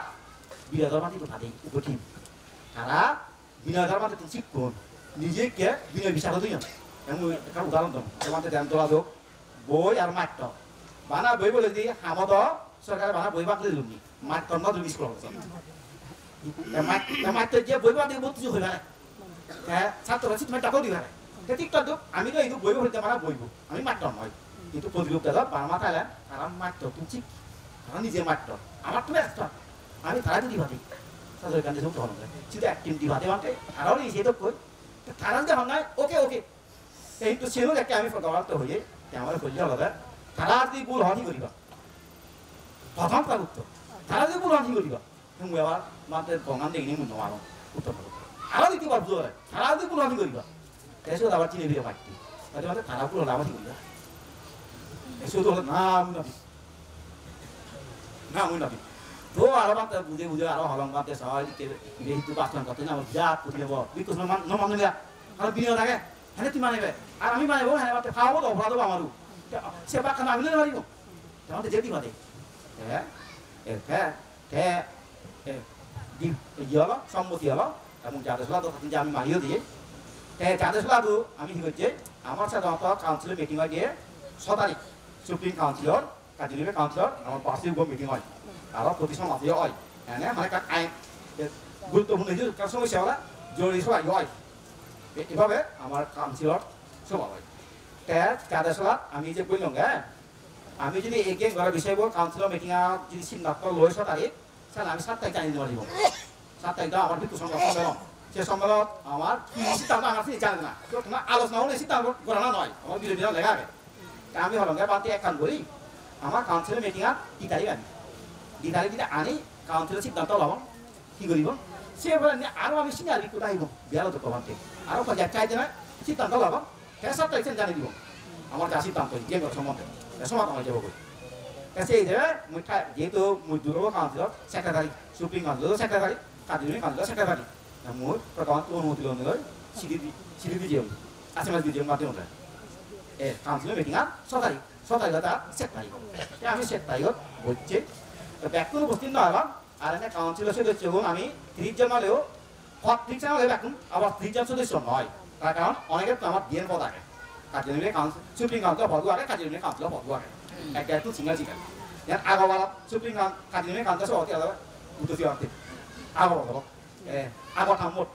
বিরাজর মাটি পাঠাই উপঠিম তারা বিনয় মাটি তুমি শিখুন নিজেকে বিনয় বিচার দিই এমন একটা উদাহরণ দম তোমাদের ধ্যান তোলা হোক বই আর মাত্র বানা বই বলে দি হামদ সরকার বানা বই বাদ দিলুনি মাত্র না তুমি স্কুল মাত্র যে বই বাদ দিয়ে কিছু হইবা হ্যাঁ ছাত্ররা শিক্ষা টাকাও দিবা ঠিক তো আমি তো এই বই হইতে পারা বইব আমি মাত্র নয় কিন্তু প্রতিরূপ দাদা বার্মা থাইল্যান্ড তারা মাত্র তুমি তারা নিজে মাত্র আমার তো ব্যস্ত আমি তারা যদি ভাবি তাদের কাছে সব ধরনের শুধু অ্যাক্টিভিটি ভাতে ভাতে তারাও নিয়ে সেটা কই তারা যদি ভাঙায় ওকে ওকে এই তো সেও একটা আমি ফটোগ্রাফার হয়ে আমার বললে আলাদা তারা যদি ভুল হনি করিবা প্রথম তার উত্তর তারা যদি ভুল হনি করিবা তুমি আবার মাত্র গঙ্গান দেখি মনে আমার উত্তর আরো দিতে পারবো তারা যদি ভুল হনি করিবা এসে আবার চিনে দিয়ে পারতি তাহলে তারা ভুল হলে আমার করিবা এসে তো না আমি না আমি নাবি তো আরো মাত্র বুঝে বুঝে আরো হলং মাত্র সবাই যেহেতু বাসন করতে না যা পুঁতি নেব বিকজ নমান নিলা আর বিনিয়োগ থাকে হ্যাঁ তুই মানেবে আর আমি মানেবো হ্যাঁ মাত্র খাওয়াবো তো অপরাধ হবো আমারও সে বাক্য আমি নিতে পারিব আমাদের যেতে পারে হ্যাঁ হ্যাঁ হ্যাঁ ইয়ে হলো সম্মতি হলো এবং যাদের সোলা তো যে আমি মারিয়ে দিয়ে হ্যাঁ যাদের সোলা তো আমি কি করছি আমার সাথে কাউন্সিলের মিটিং হয় গিয়ে 6 তারিখ সুপ্রিম কাউন্সিলর কাজিলিমে কাউন্সিলর আমার পার্সিভ মিটিং হয় আরো প্রতিষ্ঠান মাঝে হয় হ্যাঁ মানে আইন গুরুত্বপূর্ণ কিছু সমস্যা হলে জরুরি সবাই হয় এভাবে আমার কাউন্সিলর সভা হয় যাদের সোলা আমি যে বললাম হ্যাঁ আমি যদি একে ঘরের বিষয় বল কাউন্সিলর মিটিং যদি সিদ্ধান্ত লয় 6 তারিখ তাহলে আমি 7 তারিখ জানিয়ে দেওয়া দিব 7 তারিখ আমার কিন্তু সম্মেলন সে সম্মেলন আমার সিদ্ধান্ত আমার জানে না তোমার আলোচনা হলে সিদ্ধান্ত করানো নয় আমার বিরোধীরা লেখা আগে আমি হলাম বাতি এক কাম করি আমার কাউন্সিলর মিটিং কি তারিখ আনি 2 তারিখ যদি আনি কাউন্সিলর সিদ্ধান্ত লব কি করিব সে বলে আরো আমি সিনিয়র রিপোর্ট আহিব বিয়ালো তো কমাতে আরো পর্যায়ে চাই দেবে সিদ্ধান্ত লব হ্যাঁ 7 তারিখ জানিয়ে দিব আমার যা সিদ্ধান্ত যে সম্বন্ধে সমাধান হয়ে যাবো সেই মুই যেহেতু মুই দূর councillor secretary supreme councillor secretary কাজিলিমে কাউন্সিলর সেক্রেটারি মুই প্রথম অনুমতি লই সিডি দিয়ে আসামাজ দিয়ে মাধ্যমে কাউন্সিলর মিটিং 6 তারিখ 6 তারিখ সেট তারিখ আমি সেট তারিখ বলছি ব্যক্তি উপস্থিত না হলাম আর এনে কাউন্সিলর সদস্য আমি 30 জন হলেও 30 জন হলেও এখন আবার 30 জন সদস্য নয় তার কারণ অনেকের তো আমার বিএন পদ আগে কাজিলিমে কাউন্সিল সুপ্রিম কাউন্সিলর পদ আগে কাজিলিমে কাউন্সিলর পদ আগে একটা একটু সিঙ্গেল সিঙ্গেল আগরওয়ালা সুপ্রিম কাজিলিমে কাউন্সিলর সভাপতি আলাদা উদ্যোগী অর্থে আগরওয়ালা আগর থামত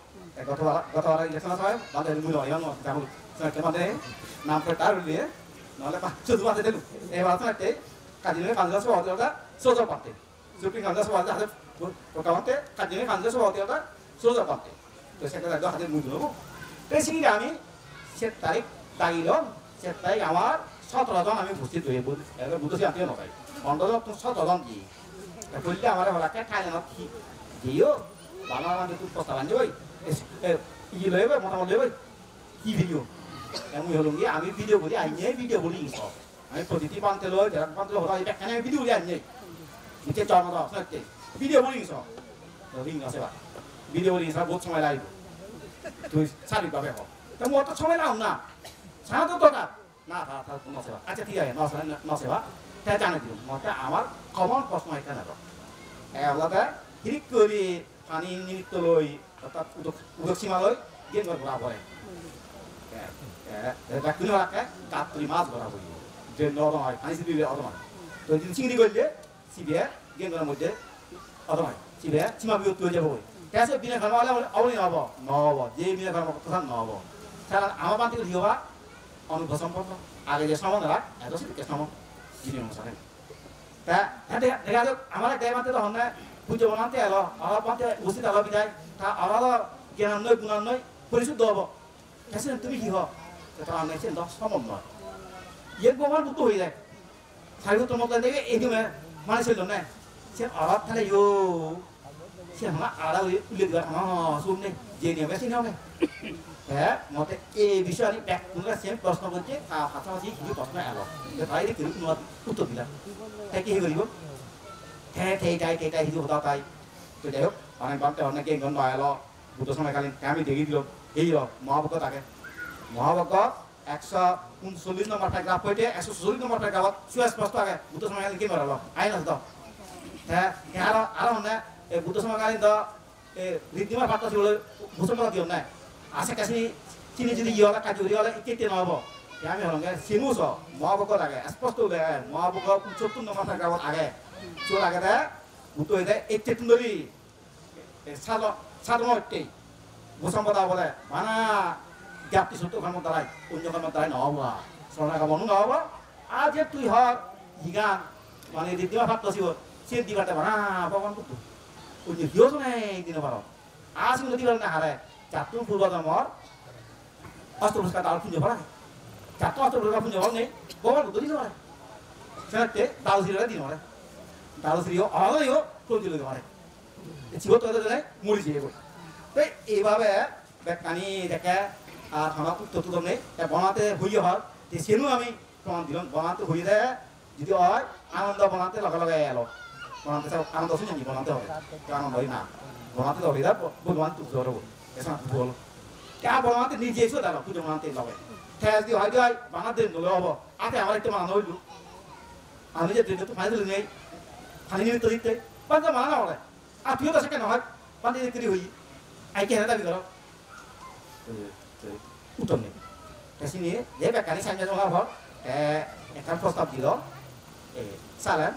গতবার ইলেকশন হয় বাদের মূল্য হয় যেমন আমাদের নাম করে তার উল্লিয়ে নহলে শুধু বাদে দিল এবার তো একটা কাজিলিমে কাউন্সিলর সভাপতি আলাদা সোজা পাতে সুপ্রিম কাউন্সিলর সভাপতি হাতে প্রকামতে কাজিলিমে কাউন্সিলর সভাপতি আলাদা সোজা পাতে তো সেটা হাতে মূল্য নেবো তো সেই আমি 7 তারিখ দাঁড়িয়ে সে তাই আমার 17 জন আমি উপস্থিত হয়ে বুঝেছি আত্মীয় নয় অন্তত 17 জন দিয়ে বললে আমার হলাকে খাই না কি দিও বাংলা মানে তুই কথা বান্ধে ওই ই লইবে মোটামুটি লইবে কি ভিডিও এমন হলো গিয়ে আমি ভিডিও করি আইনে ভিডিও বলি সব আমি প্রতিটি পান্তে লই যারা পান্তে হলো এখানে আমি ভিডিও বলি আইনে নিচে জন্ম দাও সত্যি ভিডিও বলি সব রিং আছে বা ভিডিও বলি সব বহুত সময় লাগবে তুই সার্বিকভাবে হ তা মোর তো সময় নাও না সারা তো দরকার না তা নসেবা আচ্ছা ঠিক আছে নসেবা তাই জানে দিও মতে আমার কমন প্রশ্ন এখানে তো এওলাতে হিরিক করি পানি নিমিত্ত লই অর্থাৎ উদক সীমা লই গেম ঘোরা পড়ে কোনো রাখে কাপ তুলি মাছ ধরা পড়ি যে নরম হয় পানি সিবি অদমায় তো যদি চিংড়ি করলে সিবিয়ে গেম ঘরের মধ্যে অদমায় সিবিয়ে সীমা বিয়োগ হয়ে যাবো কেসে বিনা খাওয়া হলে অবনি নহব যে বিনা খাওয়া কথা নহব তাহলে আমার বান্তি করে দিবা অনুভব সম্পর্ক আগে যে সমান রাখ এত সেদিকে সমান যিনি অনুসারে তা দেখা যাক আমার দেয় মানতে তখন পুজো বানাতে এলো আমার বানতে উপস্থিত এলো বিদায় তা আলাদা জ্ঞান নয় গুণান নয় পরিশুদ্ধ হব কেসে তুমি কি হও তা আমি সে সমান নয় ইয়ে গোবার বুদ্ধ হয়ে যায় সাইব তোমার দেখে এই দিনে মানে ছিল না সে আলাদ তাহলে ইয়ো সে আমার আলাদা উল্লেখ দিবা শুনে যে নিয়মে সে নিয়মে হ্যাঁ মতে এই বিষয়ে আমি ব্যাক তোমরা সেম প্রশ্ন করছে পাশাপাশি কিছু প্রশ্ন এলো তাই কিন্তু তোমার উত্তর দিলাম তাই কি করিব হ্যাঁ সেইটাই হিজু হতা তাই তো যাই হোক অনেক বাড়তে অনেকে গন্ধ এলো বুদ্ধ সময়কালীন আমি দেখি দিল এই মহাভক্ত তাকে মহাভক্ত 139 নম্বর প্যারাগ্রাফ হইতে 140 নম্বর প্যারাগ্রাফত সুস্পষ্ট আগে বুদ্ধ সময়কালীন কি মারালো আইন আছে তো হ্যাঁ আর মানে বুদ্ধ সময়কালীন তো ঋদ্ধিমা পাত্র ছিল ভূষণ দিও নাই আশে কাছে চিনি যদি ইয়লা কাজুরি হলে কেটে নহব আমি হলঙ্গে সিমুস মহাভোগ লাগে স্পষ্ট দেয় মহাভোগ 74 নম্বর প্যারাগ্রাফত আগে চোর আগে দেয় বুদ্ধ হয়ে দেয় এই চেতনদরি সাধনতে ভূষম্পদা বলে মানা জ্ঞাপ্তি সত্য কর্ম দ্বারাই অন্য কর্ম দ্বারাই নহব শরণাগা মনু নহব আর যে তুই হর হিগান মানে ঋদ্ধিমা পাত্র ছিল সে দিবাতে মানা ভগবান বুদ্ধ অন্য হিও নাই দিন পার আজ কিন্তু দিবার না হারে চাতুর পূর্বজন্মর অষ্টপুরস্কার দাল পুঞ্জ ভরা চাতু অষ্টপুরস্কার পুঞ্জ ভরা নেই ভগবান বুদ্ধ দিতে পারে সেটাতে দালশ্রীরা দিন পারে দালশ্রীও অহলেও প্রতি দিতে পারে জীবত হতে মরি যেয়ে বই তো এইভাবে বেকানি দেখে আর আমার উত্তর তো নেই বনাতে হইয়ে হয় সেনু আমি প্রমাণ দিলাম বনাতে হইয়ে দেয় যদি হয় আনন্দ বনাতে লগে লগে এলো বনাতে আনন্দ শুনে বনাতে হবে আনন্দ হয় না বনাতে তো হইয়া ভগবান তুই ধরবো এসব বল কে বনাতে নিজে এসে দাঁড়ালো পুজো বনাতে লগে ঠেস দিয়ে হয় দিয়ে বানাতে নলে হবো আতে আমার একটা মানানো হইল আমি যে তো ফাইনাল নেই ফানি নিমিত্ত দিতে পাঁচটা মানা বলে আর তুইও তো সেখানে নহয় পানি দিতে হই আইকে হেরে দাবি করো উত্তর নেই তেসি নিয়ে যে বেকারি সাইন্স জমা হল একটা প্রস্তাব দিল সালেন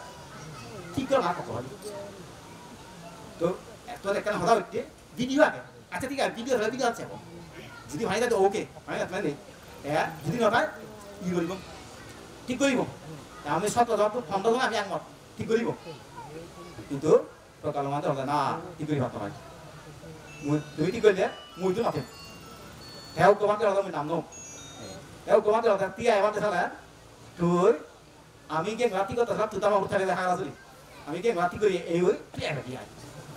ঠিক করে না কত হল তো তোর একটা হতা হচ্ছে ভিডিও আগে আচ্ছা ঠিক আছে ভিডিও আছে যদি ভাই তো ওকে ভাই আপনার নেই যদি নয় ই করব ঠিক করব আমি 17 জন আমি একমত ঠিক করব কিন্তু প্রকাল মানতে হবে না ঠিক করি ভাবতে হয় তুই ঠিক করলে মুই তো নাথে হেও কমাতে হবে আমি নাম নো হেও কমাতে হবে তিয়া এবারে সালা তুই আমি কে রাতি কথা সব তুই আমার উঠালে দেখা আসলি আমি কে রাতি করি এই ওই তিয়া দিয়া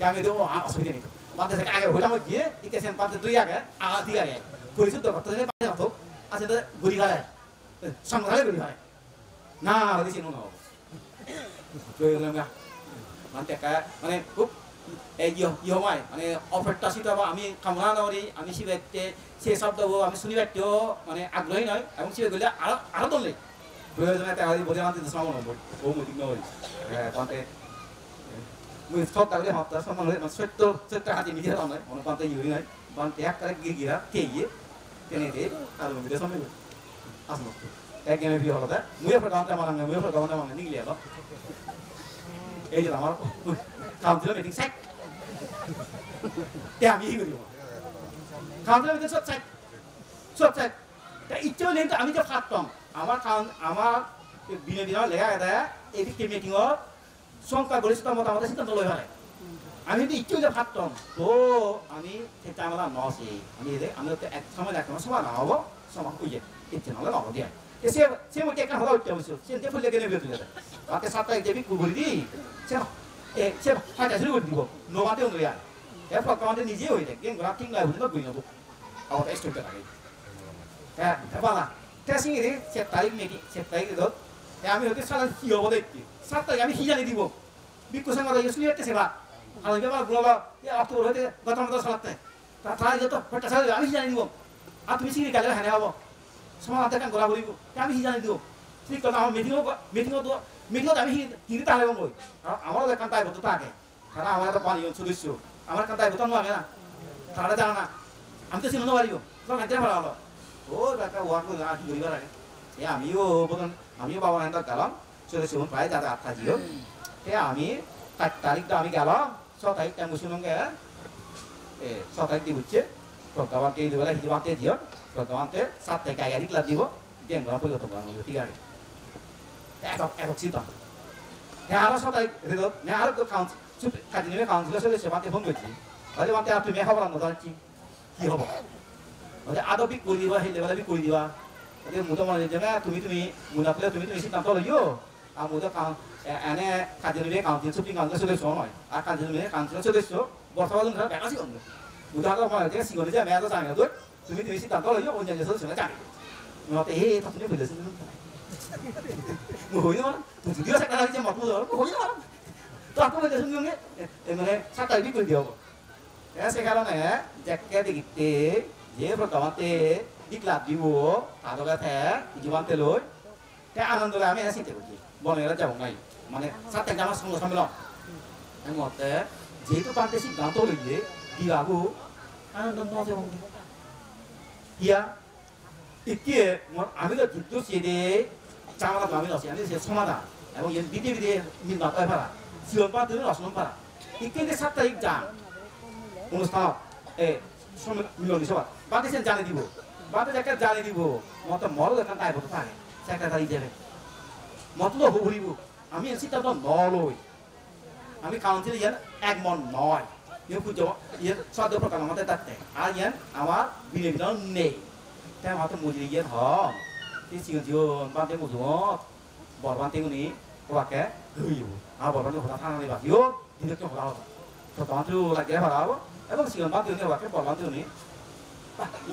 আমি তো অসুবিধা নেই বাদে থেকে আগে হইলাম গিয়ে ইকেছেন পাতে তুই আগে আগা দিয়ে আগে পরিশুদ্ধ করতে পারে তো আছে তো গুড়ি গালে সংগ্রহে গুড়ি হয় না ওই চিনো না তুই গেলাম মানে খুব এই ইহমায় মানে অপ্রত্যাশিত আমি কামনা নকরি আমি শিবাইতে সেই শব্দবো আমি শুনিবাইতেও মানে আগ্রহী নয় এবং শিবাই গেলে আরো দলে প্রয়োজনে তাহলে বোঝে মানতে সমান হব ও মতি নয় পাতে মুই সব তাহলে হপ্তা সমান হয়ে সত্য হাতে নিজে নয় মনে পাতে ইউরি নয় পাতে এক তারিখ গিয়ে গিয়া গিয়ে টেনে দিয়ে আর মধ্যে সময় আসলো এক গেমে বিয়ে হলো তা মুয়ে প্রকান্তে মানে নিগলিয়ে এলো এই যে আমার কাউন্সিলর মিটিং সেট আমি ই করি কাউন্সিলর মিটিং সব সেট ইচ্ছেও নেই তো আমি যে ফাটতাম আমার বিনা লেখা এটা এই মিটিংর সংখ্যা গরিষ্ঠ মতামত সিদ্ধান্ত লই হয় আমি যদি ইচ্ছেও যে ফাটতাম তো আমি সেটা আমার নসি আমি এক সময় দেখতাম সমান হবো সমান উইয়ে ইচ্ছে নহলে নহব দিয়ে সে মধ্যে একটা হওয়া উঠতে হয়েছিল সে ফুলে গেলে বেরোতে যাবে রাতে 7টায় দেবী কুকুরি দিই সে ফাইটা শুরু করে দিব নোমাতেও নয় আর এরপর আমাদের নিজে হয়ে যায় গেম ঘোরা ঠিক নয় বুঝলো বুঝি নেবো আমার স্টোরটা থাকে হ্যাঁ বালা টেসিং এর সে তারিখ নেই সে তারিখ ধর আমি হতে সারা কি হবো দেখছি 7 তারিখ আমি হিজানি দিব বিক্ষু সঙ্গে ইউসলি হচ্ছে সেবা আর ব্যাপার গুলো অক্টোবর হতে গত মতো সালাতে তারা যত ফটা সারা আমি জানি দিব আর তুমি সিঁড়ি গালে হানে হবো সমাজ হাতে কান গলা করিব আমি জানি দিব ঠিক কথা আমার মিটিংও আমি হিঁড়ি তাহলে বই আমারও কান তাই বলতো তাকে তারা আমার তো পানি সদস্য আমার কান তাই বলতো আগে না তারা জানা না আমি তো চিনো পারিব তোর কাছে ভালো হলো ও একটা ওয়ান করে আর কি করিবার আগে আমিও বলুন আমিও বাবা নাম গেলাম সদস্য প্রায় যাতে 8টা ছিল আমি 4 তারিখটা আমি গেলাম 6 তারিখ টাইম শুনুনগে 6 তারিখ দিচ্ছে প্রজ্ঞাবানকে এই বেলা হিজবানকে দিও প্রজ্ঞাবানকে 7 থেকে গাড়ি ক্লাব দিব দেন গলা পরিবর্তন করা হবে ঠিক আছে এক চিন্তা আরো 6 তারিখ রেদ আর তো কাউন্সিল কাজিনে কাউন্সিলর সদস্য বানকে ফোন করছি আরে বানকে আর তুমি খবর আনো জানছি কি হবে ওদের আদবি করে দিবা সেই লেভেলে করে দিবা ওদের মুতো মনে যে তুমি মুনা পেলে তুমি সিদ্ধান্ত লইও আর মুতো এনে কাজিনে কাউন্সিল সুপ্রিম কাউন্সিলর সদস্য নয় আর কাজিনে কাউন্সিলর সদস্য বর্তমান ধরে বেকাশি করবে 우다가 말하자 시골에 자 매도 장에도 তুমি সিদ্ধান্ত লইও 언제서 전에 장 너한테 에 다투려 걸렸어 뭐 হইলো তো যদিও সাকা হইছে মত মত হইলো তো আপনি যে শুনলে মানে সাকা বিকল দিও সে কারণে জ্যাকে দিতে যে প্রথমতে দিকলা দিব তাদগাতে জীবনতে লই তে আনন্দরে আমি আসিতে করি বনেরা যাব নাই মানে সাথে জামা সঙ্গ সম্মেলন আমি মতে যেহেতু পান্তে সিদ্ধান্ত লইলে দিবাগু আনন্দ মজা হবে ইয়া 이게 아미가 뒷도 시대 장하다 마음이 없이 아니 소마다 এবং 이 비디비디 민나 পারা 지원 받으면 어서는 봐라 이게 이제 사타 입장 অনুষ্ঠান এ সময় মিলন সভা বাদেশের জানে দিব বাদে যাকে জানে দিব মত মরো দেখান তাই বলতে থাকে সেক্রেটারি দেবে মতলো হবলিব আমি সিদ্ধান্ত নলই আমি কাউন্সিল ইয়ান এক মন নয় ইয়ে পুজো ইয়ে সদ্য প্রকার আমাদের তাতে আর ইয়ান আমার বিনিয়োগ নেইแต่ว่าต้องมูจีเยี่ยมหอมที่สิ่งที่บ้านเต็งหมดหัวบ่อบ้านเต็งนี้ว่าแกเฮ้ยอยู่เอาบ่อบ้านเต็งของทางนี้แบบโยที่นึกของเราตัวตอนที่เราแก้ของเราแล้วก็สิ่งบ้านเต็งนี้ว่าแกบ่อบ้านเต็งนี้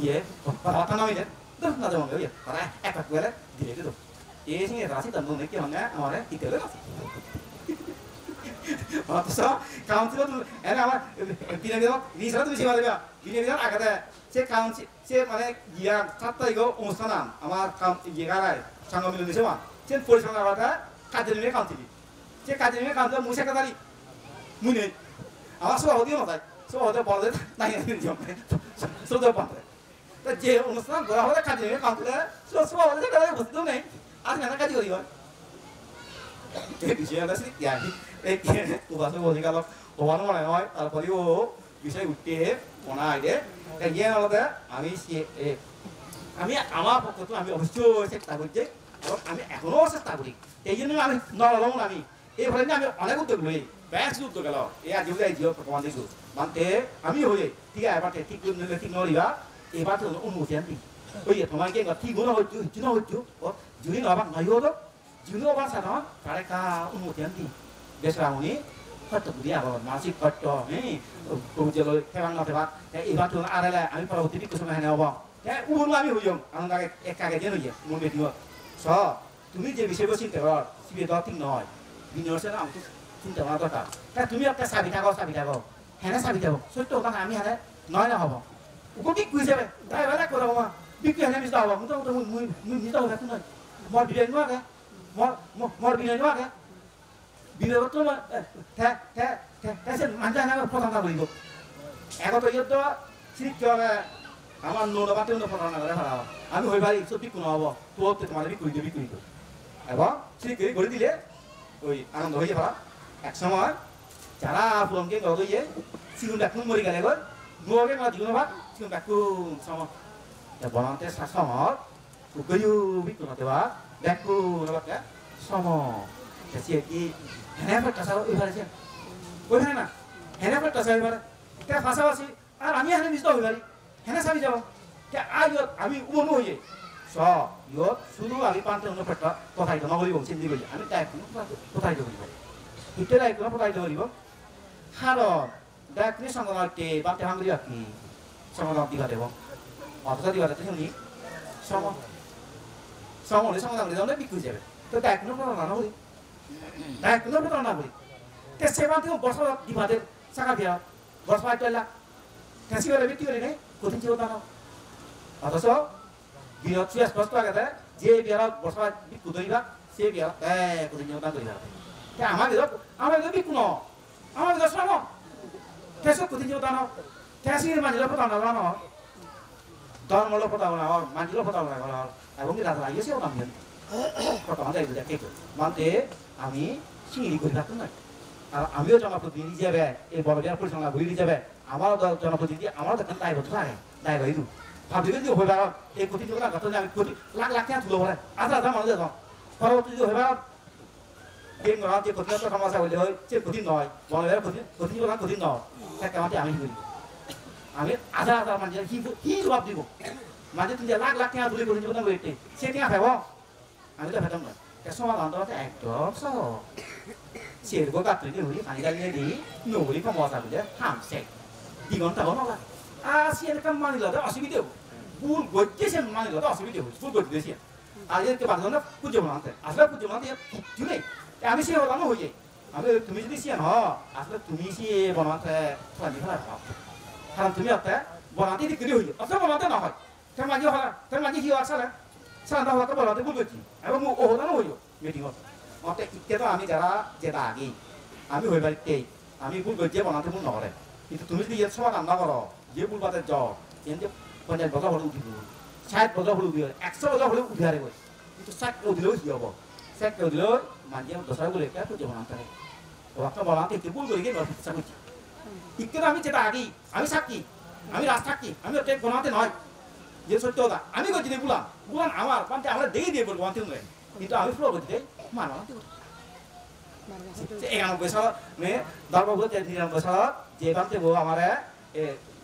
เย่บ่อทางนั้นเนี่ยต้องน่าจะมองเลยแต่แอบแบบเวลาดีเลยดูเอ๋สิ่งที่ราศีตันนู้นเนี่ยเกี่ยวกับอะไรที่เกิดเลย어떠서 카운트로 애가 아마 비내비도 니서도 지마되면 비내비도 아까다 제 카운트 제 만에 이야 탔다 이거 온스타남 아마 카운트 이가라 장검이 되세요 제 폴성 나가다 카드님의 카운트리 제 카드님의 카운트 무색하다리 문에 아마 소 어디에 맞아 소 어디 버들 나이는 좀 소도 봤다 제 온스타남 뭐라 하다 카드님의 카운트래 소 어디 가다 무슨 네 아직 안 가지고 이거 제 비시야 다시 야 তুবাসে বলি গেল তোমার মনে হয় তারপরে ও বিষয় উঠতে মনে হয় যে ইয়ে আলাদা আমি আমার পক্ষ তো আমি অবশ্যই চেষ্টা করছি এবং আমি এখনো চেষ্টা করি এই জন্য আমি নরম আমি এই ফলে আমি অনেক উদ্যোগ লই ব্যাস উদ্যোগ গেল এই আজ এই জিও প্রমাণ দিছো মানতে আমি হয়ে ঠিক আছে এবার ঠিক ঠিক নড়িবা এবার তো অনুমতি আনবি ওই তোমার কে ঠিক গুণ হচ্ছে না হচ্ছে ও যদি নবা নয় হতো যদি আবার সাধারণ তারে কা অনুমতি আনবি বেসরাউনি কত বুঝিয়া বাবা মাসিক কত হ্যাঁ বুঝলো কেমন না দেবা এবার তো আরেলা আমি পরবর্তী কিছু সময় নেব হ্যাঁ উন আমি হইম আমি আগে এক আগে দেন হইয়া মন বেদিও স তুমি যে বিষয়বস্তু চিন্তা কর সিবে তো ঠিক নয় বিনিয়োগের আমি তো চিন্তা করা দরকার তা তুমি একটা সাবি থাকো হ্যাঁ সাবি থাকো সত্য কথা আমি হারে নয় না হব ওকে বিক্রি যাবে তাই বেলা করবো মা বিক্রি হলে মিশতে হবো মুই মিশতে হবে তুমি মর বিরিয়ানি আগে মর বিরিয়ানি আগে বিবেকত 대신 만장하면 포장하고 이거 애가도 이것도 실격에 아마 노노 같은 거 포장하는 거라 하라 아니 회발이 있어 비고 나와 또 어때 말이 비고 이거 애가 실격이 거리 দিলে ওই আনন্দ হয়ে যাবা এক সময় যারা পুরনকে গদ ইয়ে সিগুন ডাকুন মরি গেলে গো নোগে মা দিগুন বা সিগুন ডাকুন সময় তা বনাতে সাসমত উগয়ু বিকো নাতেবা ডাকুন বাকা সময় Kasi ki henapa tasawuf ibarat sih, boleh na? Henapa tasawuf ibarat? Kita fasa wasi, আমি এখানে মিশতে হবে বাড়ি হ্যাঁ সাবি যাব আইয়ত আমি উমনো হয়ে স ইয়ত শুধু আমি পান্তে অন্য পেটা কথাই তো নগরী বলছি দিবি আমি তাই কোথায় দেবো ইতে রাই কোনো কোথায় দেবো হার দেখনি সংগঠনকে বাতে হাঙ্গরি আপনি সংগঠন দিবা দেব অথচ দিবা দেতে শুনি সমলে সংগঠন দিলে বিক্রি যাবে তো দেখ কোনো না হই দেখ কোনো না হই তে সেবা থেকে বর্ষ দিবাদের সাকা দিয়া বর্ষ পাইতলা ঠেসি করে বিক্রি করে নেই কঠিন ছিল তা না অথচ বিরত সুয়া স্পষ্ট আগে যে বিয়ার বসা বিক্কু ধরিবা সে বিয়ার কঠিন ছিল তা ধরিবা আমার বিক্কু ন আমার শ্রম ঠেস কঠিন ছিল তা না ঠেসির মাঝিলা ফোটাও না ন ধর্মল ফোটাও না মাঝিলা ফোটাও না এবং রাজা লাগিয়েছেও নাম ফোটাও যাই বুঝা কে মানতে আমি সিঁড়ি করে রাখতাম না আর আমিও জনপ্রতিনিধি হিসাবে এই বড় জেলা পরিচালনা বই হিসাবে আমার জনপ্রতিনিধি আমারও দেখেন দায়বদ্ধ থাকে দায় বাড়ি ভাবি যদি হয়ে বেড়াও এই কোটি টাকা কথা আমি কোটি লাখ লাখ টাকা তুলো বলে আধা মানুষ দেখো পরবর্তী যদি হয়ে বেড়াও বেন নয় যে কঠিন সমস্যা হলে হয় সে কঠিন নয় বড় কঠিন কঠিন নয় তাকে আমাকে আমি করি আমি আধা মানুষের কি জবাব দিব মাঝে তুমি লাখ লাখ টাকা তুলে কঠিন জীবন বইতে সে টাকা খাব আমি তো ফেতাম না সমাধান তো একদম সহজ সেরকম গাত্রটি হলি পানি গালিয়ে দিই নবলি কমসা বুঝে হামসে দিগন্ত হলো না আর সেরকম মানিলে অসুবিধে হবো ভুল গজ্জে সে মানিলে অসুবিধে হবো ভুল গজ্জে সে আর এর বাদ না পুজো বানাতে আসলে পুজো বানাতে কিছু নেই আমি সে হলাম হয়ে যায় আমি তুমি যদি সে হ আসলে তুমি সে বানাতে পানি ফেলা ভাব কারণ তুমি একটা বানাতে দিকে হয়ে যায় আসলে বানাতে না হয় তার মাঝে হলা তার মাঝে কি আসলে সারা হওয়াতে বানাতে ভুল করছি এবং ও হলানো হয়ে যায় মিটিং অর্থে ইত্যাদি আমি যারা যেটা আগে আমি হয়ে বাড়িতে আমি ভুল করছি বানাতে ভুল নকরে কিন্তু তুমি যদি এর সময় রান্না করো যে ভুল বাতে যাও এমনি 50 বছর হলে উঠিব 60 বছর হলে উঠি 100 বছর হলে উঠি হারে কিন্তু 60 দিলেও কি হব 60 দিলেও মাঝে দশরা বলে একটা পুজো বানাতে হবে তো একটা বানাতে একটু ভুল করে গিয়ে চেষ্টা করছি ইত্যাদি আমি যেটা আগে আমি সাক্ষী আমি রাস্তাক্ষী আমি ওটা বানাতে নয় যে সত্য কথা আমি করছি বুলাম বুলাম আমার পান্তে আমরা দেখে দিয়ে বলবো বানাতে নয় কিন্তু আমি ফ্লো করতে মানা 91 সাল মে দরবারগুলো 93 সাল যে বানতে বো আমারে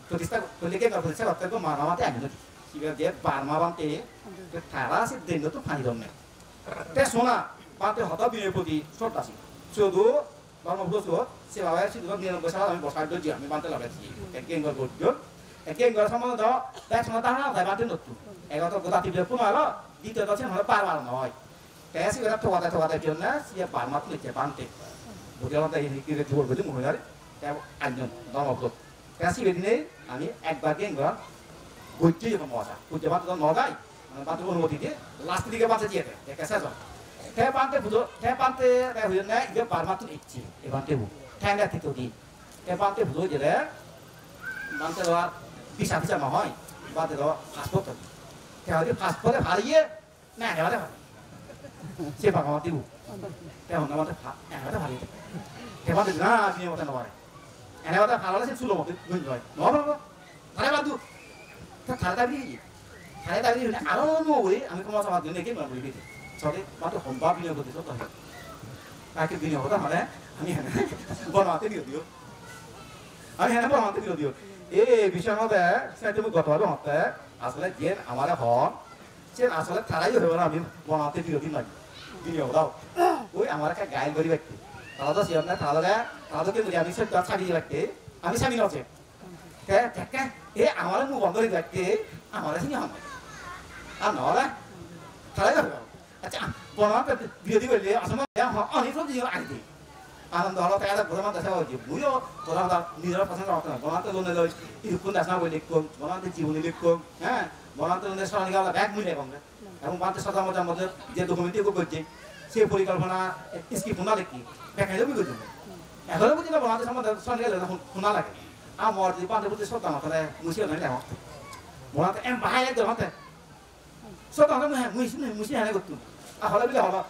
প্রতিষ্ঠা কলিকে প্রতিষ্ঠা করতে তো মানামাতে আনি নতি সিবে যে বারমা বানতে তারা সে দিন তো ফানি দমনে তে সোনা বানতে হতা বিনয় প্রতি শ্রদ্ধাশীল শুধু ধর্মগুলো সেবায় শুধু 99 সাল আমি বসাই দজি আমি বানতে লাগাইছি একগেঙ্গর বড় একগেঙ্গর সম্বন্ধ দাও তাই সোনা তাহা তাই বানতে নতু এগাতো গোটা টিপে পুনালো দ্বিতীয় দছে হলো পারবার নয় kayak sih kita tua-tua jona siap pamat nih cepan teh, bukan orang tadi kita jual betul mungkin ada, kayak anjun, nama betul. Kayak sih begini, kami ek bagian gua, kunci yang mewasa, kunci batu tu mewasai, batu pun mewati dia, last tiga batu dia teh, kayak saya tu. Kayak pantai betul, kayak pantai kayak hujan naik, dia pamat tuh eci, kayak pantai bu, kayak dia itu di, kayak pantai betul jadi, pantai luar bisa mahoi, pantai luar paspor tu, kayak dia paspornya hari ye, nah dia ada. Siapa kamu tipu? Kamu nama tu, ada hari itu. Kamu tu na sini macam apa? Ada apa? Kalau sih sulo macam gunjoi. Apa? Ada apa tu? Ada tadi. Ada tadi. Ada mau beri. Kami kamu sama dunia kita beri itu. Soalnya macam homba bini aku tu tu. Kaki bini aku tu mana? Kami hanya bukan mati dia. Kami hanya bukan mati dia. Bisa mana? Saya cuma gak tahu apa. Asalnya jen, amalah hon. Jen asalnya tharai je orang kami bukan mati dia lagi. Bini aku tahu. ওই আমার একটা গাইল করি ব্যক্তি তারা তো সিয়াম না তারা তো কিন্তু আমি সব ছাড়ি ব্যক্তি আমি স্বামী আছে কে কে এ আমার মুখ বন্ধ করে ব্যক্তি আমার সিনি আমার আর নহলে তারাই যাবে আচ্ছা বনাতে বিরোধী করলে আসলে অনেক সব জিনিস আগে আনন্দ হলো তাই প্রথম দেখা হচ্ছে বুঝো তোরা নিজের পছন্দ করতে না বনাতে লোনে লই ইরকম দাসনা বলে লিখুন বনাতে জীবনী লিখুন হ্যাঁ বনাতে লোনে সরানি গেল ব্যাগ মিলে কম এবং বাতে সাদার মধ্যে যে ডকুমেন্ট করছে সে পরিকল্পনা স্কিপ শোনা দেখি দেখাই যাবি গেছিল এখনো বুঝি না বনাতে সম্বন্ধে সঙ্গে গেলে শোনা লাগে আমার যদি পাঁচের প্রতি শ্রদ্ধা মাথালে মুছিয়ে নাই দেখো বনাতে এম বাহাই একদম হাতে শ্রদ্ধা মাথা মুছি হানে করতুন আর হলে বিলে হলো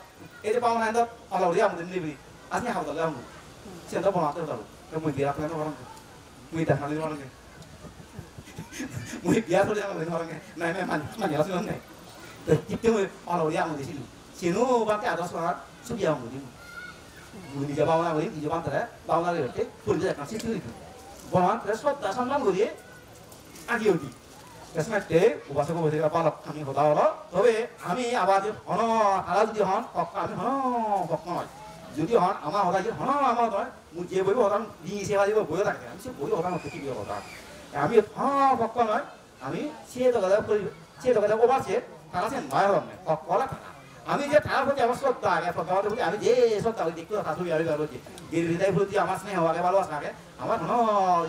এই যে পাওয়া নাই হলো রিয়া আমাদের নিবি আজকে হাও দলে আমি সে তো বনাতে হলো মুই বিয়া করে বরং মুই দেখালি বরং মুই বিয়া করে আমার বরং নাই নাই মানে আসলে নাই তো কিতে মুই হলো রিয়া আমাদের ছিল Sino bante ada soal subiang mudi. Mudi jawab orang mudi jawab antara bawang lagi berarti pulih akan situ itu. Bawang terus dasar mana mudi? Agi mudi. Kesana te ubah sekolah berarti apa lah kami kota orang. Tapi kami abadi hono halal jadi hon kami hono kok jadi hon ama orang jadi hono ama orang mudi boy orang di sewa jadi boy orang kami sih boy orang mesti boy orang. Kami hono kok kami sih itu kalau ubah sih kalau sih mai orang kok orang আমি যে তার প্রতি আমার শ্রদ্ধা আগে শ্রদ্ধার প্রতি আমি যে শ্রদ্ধা দেখতে শাশুড়ি আমি করছি এর হৃদয় প্রতি আমার স্নেহ আগে ভালোবাসা আগে আমার কোনো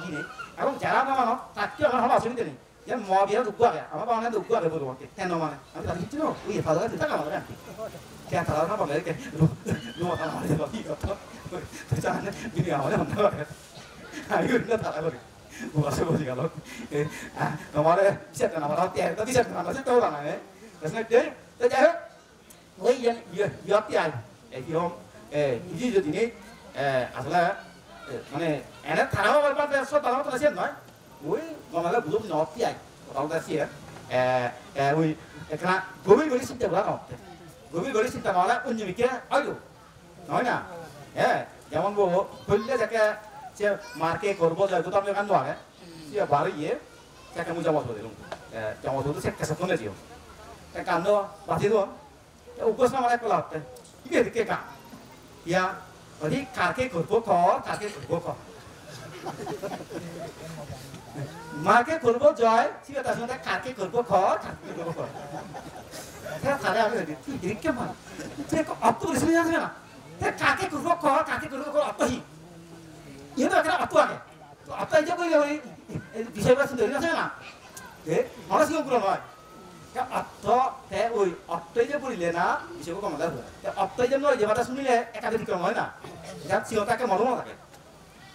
ই নেই এবং যারা নামানো তাকে আমার হলো অসুবিধা নেই যে ম বিয়ে দুঃখ আগে আমার বাবা দুঃখ আগে বলবো কেন মানে আমি তাকে দিচ্ছি না ওই ফাদার দিতে কামাবো আর কি কেন তারা না বলে কে রুমাতা আমার দেবো কি কথা তো জানে বিনি আমাদের অন্য করে আমি ওইটা তারা করি বসে বসে গেল তোমার সেটা না আমার তো দিছে না আমার তো না 그래서 또 যাই হোক ওই ইয়তি আই এরকম ইজি যদি নেই আসলে মানে এনে থানাও বলবার ব্যস্ত তারাও তো আছে নয় ওই গমালে বুঝুন নতি আই তাও তো আছে ওই এখানে গভীর গভীর চিন্তা করা নয় গভীর গভীর চিন্তা করা অন্য মিকে আইলো নয় না হ্যাঁ যেমন বলবো বললে যাকে সে মার্কে করবো যায় তো আমি কান্দ আগে সে বাড়ি গিয়ে যাকে মুজা বলবো দিলাম যেমন তো সে কেসে ফোনে দিও কান্দ বাঁচি দেবো উপোস না মানে কলা হতে 이게 늦게 가. 야, 어디 가게 걷고 거, 가게 걷고 거. 마게 걷고 저이, 집에 다시는데 가게 걷고 거, 가게 걷고 거. 내가 다리 하면 이렇게 만. 제가 앞도 그래서 그냥 하잖아. 내가 가게 걷고 거, 가게 걷고 거 앞도히. 얘도 그냥 앞도 하게. 앞도 이제 그 우리 비서가 쓴 데를 하잖아. 네, 말아 지금 그러나. অর্থে ওই অর্থই যে পড়িলে না হিসেবে কমাতে হবে অর্থই যে নয় যে বাতা শুনিলে একাধিক ক্রম হয় না যা সিওটাকে মরম থাকে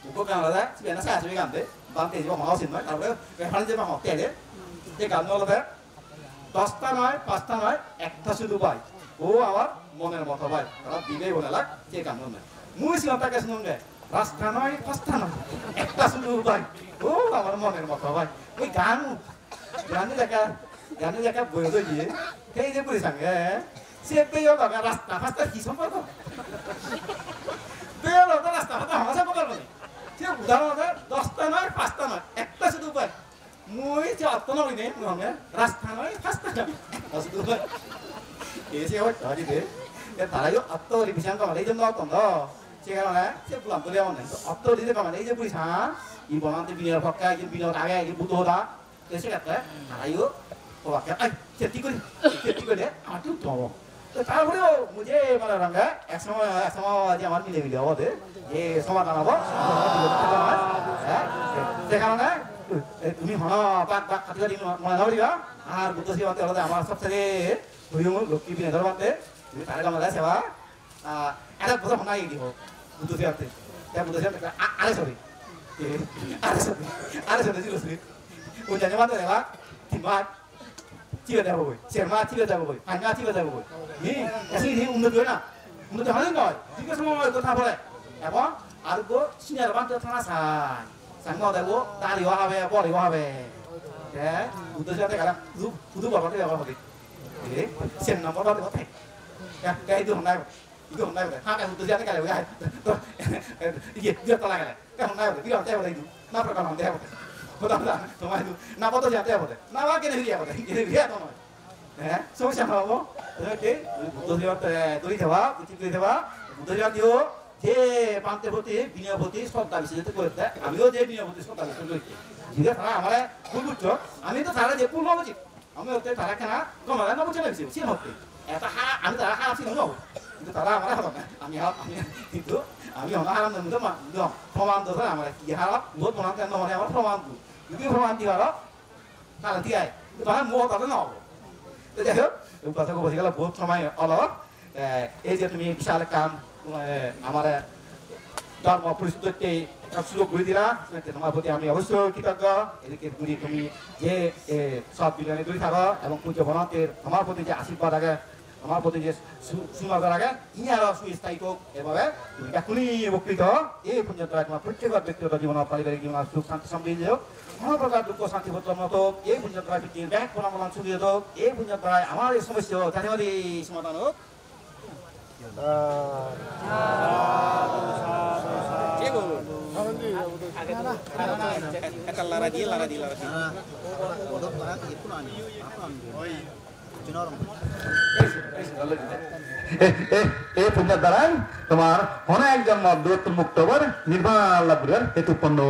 উপ কামলা সিবেনা সায়া সিবে গানতে বানতে যে মাও সিনমা তারপরে রেফারেন্স যে মাও তেলে যে গান হলতে 10টা নয় 5টা নয় একটা শুধু ভাই ও আমার মনের মতো ভাই তারা দিলে বলে লাগ যে গান নয় মুই সিওটাকে শুনবে 5টা নয় 5টা নয় একটা শুধু ভাই ও আমার মনের মতো ভাই ওই গান গানে দেখা গানে দেখা বইতে গিয়ে সেই যে পুলিশ সঙ্গে সে পেয়ে লাগা রাস্তা ফাস্তা কি সম্পর্ক পেয়ে লাগা রাস্তা ফাস্তা হাসা পকার মানে সে উদাহরণ 10টা নয় 5টা নয় একটা শুধু পাই মুই যে অত নয় নেই মানে রাস্তা নয় 5টা নয় শুধু পাই এসে ওই দাঁড়ি দে তারাও অত রিভিশন কমালে এই জন্য অতন্দ সে কারণে সে বুলাম তুলে মানে অত দিতে কমালে এই যে পুলিশ হ্যাঁ ই বনান্তে বিনিয়োগ হকা ই বিনিয়োগ আগে ই বুদ্ধ হতা সে কাছে তারাও ওকে আই চেষ্টা করে আমার তো তো তারপরেও মুঝে মানে রঙা একসময় যে আমার মিলে মিলে হবে যে সমাধান হবো সে কারণে তুমি হন পাক পাক খাতি করি মনে ধরিবা আর বুদ্ধ সেবাতে হলে আমার সবথেকে হইম লক্ষ্মী বিনে ধরবাতে তুমি তারে কামলা সেবা এটা বুঝা হনাই দিব বুদ্ধ সেবাতে বুদ্ধ সেবাতে আরে সরি জিরোসরি ওই জানে মাতে দেবা তিনবা 찍어 잡아보이, 제마 찍어 잡아보이, 반야 찍어 잡아보이. 이 자신이 운동 되나? 운동 하는 거. 이거 성공을 또 타버려. 야봐, 알고 신야를 만들 타나사. 상가되고 다리 와하베, 머리 와하베. 예, 운동시한테 가라. 부두 봐봐, 내가 봐봐. 예, 신 넘버 봐도 못해. 야, 이거 혼나요. 이거 혼나요. 하가 운동시한테 가려. 야, 또 이게 이거 떠나가래. 야, 혼나요. 이거 안 돼요. 나쁘게 가면 안 돼요. 보다보다 정말 나보다 잘 돼야 보대. 나밖에 내리야 보대. 이래야 또 뭐. 네, 소시하고 이렇게 무도리한테 둘이 대화, 둘이 대화, 무도리한테요. 제 반대부터 비녀부터 손다 비슷해 보였대. 아미도 제 비녀부터 손다 비슷해 보였대. 이게 다 아마래 굴굴죠. 아미도 다른 제 뿔먹지. 아미 어때 다락하나? 그만 너무 전에 비슷해. 시험 없대. 에다 하 아미도 하나씩 넣어. 이거 다 아마래 하던 아미 이거 아미 하나 하는 놈도 막 너 포만도 아마래 이 하나 못 보는데 너 하나 포만도 이게 포만디 알아? 나는 뒤에 또한 뭐 다른 거. দেখো কথা বলতে গেলে বহুত সময় হলো এই যে তুমি বিশাল কাম আমার ধর্ম পরিশুদ্ধকে সুযোগ করে দিলা তোমার প্রতি আমি অবশ্যই কৃতজ্ঞ এদিকে তুমি যে সব বিজ্ঞানী দূরে থাকো এবং পূজ্য বনাতের আমার প্রতি যে আশীর্বাদ আগে আমার প্রতি যে সুনজর আগে ইয়ার সুস্থায়ী হোক এভাবে তুমি এখনই উপকৃত এই পর্যন্ত তোমার প্রত্যেক ব্যক্তিগত জীবন পারিবারিক জীবন সুখ শান্তি সমৃদ্ধি হোক কোনো প্রকার দুঃখ শান্তি বর্তমান মতো এই পর্যন্ত পৃথিবীর ব্যাংক ফলাফলান সুবিধা হোক এই পর্যন্ত আমার এই সমস্যা জানুয়ারি সমাধান হোক এই পুণ্যের দ্বারাই তোমার অনেক জন্ম দূরত্ব মুক্ত নির্বাণ লাভ করার হেতু উৎপন্ন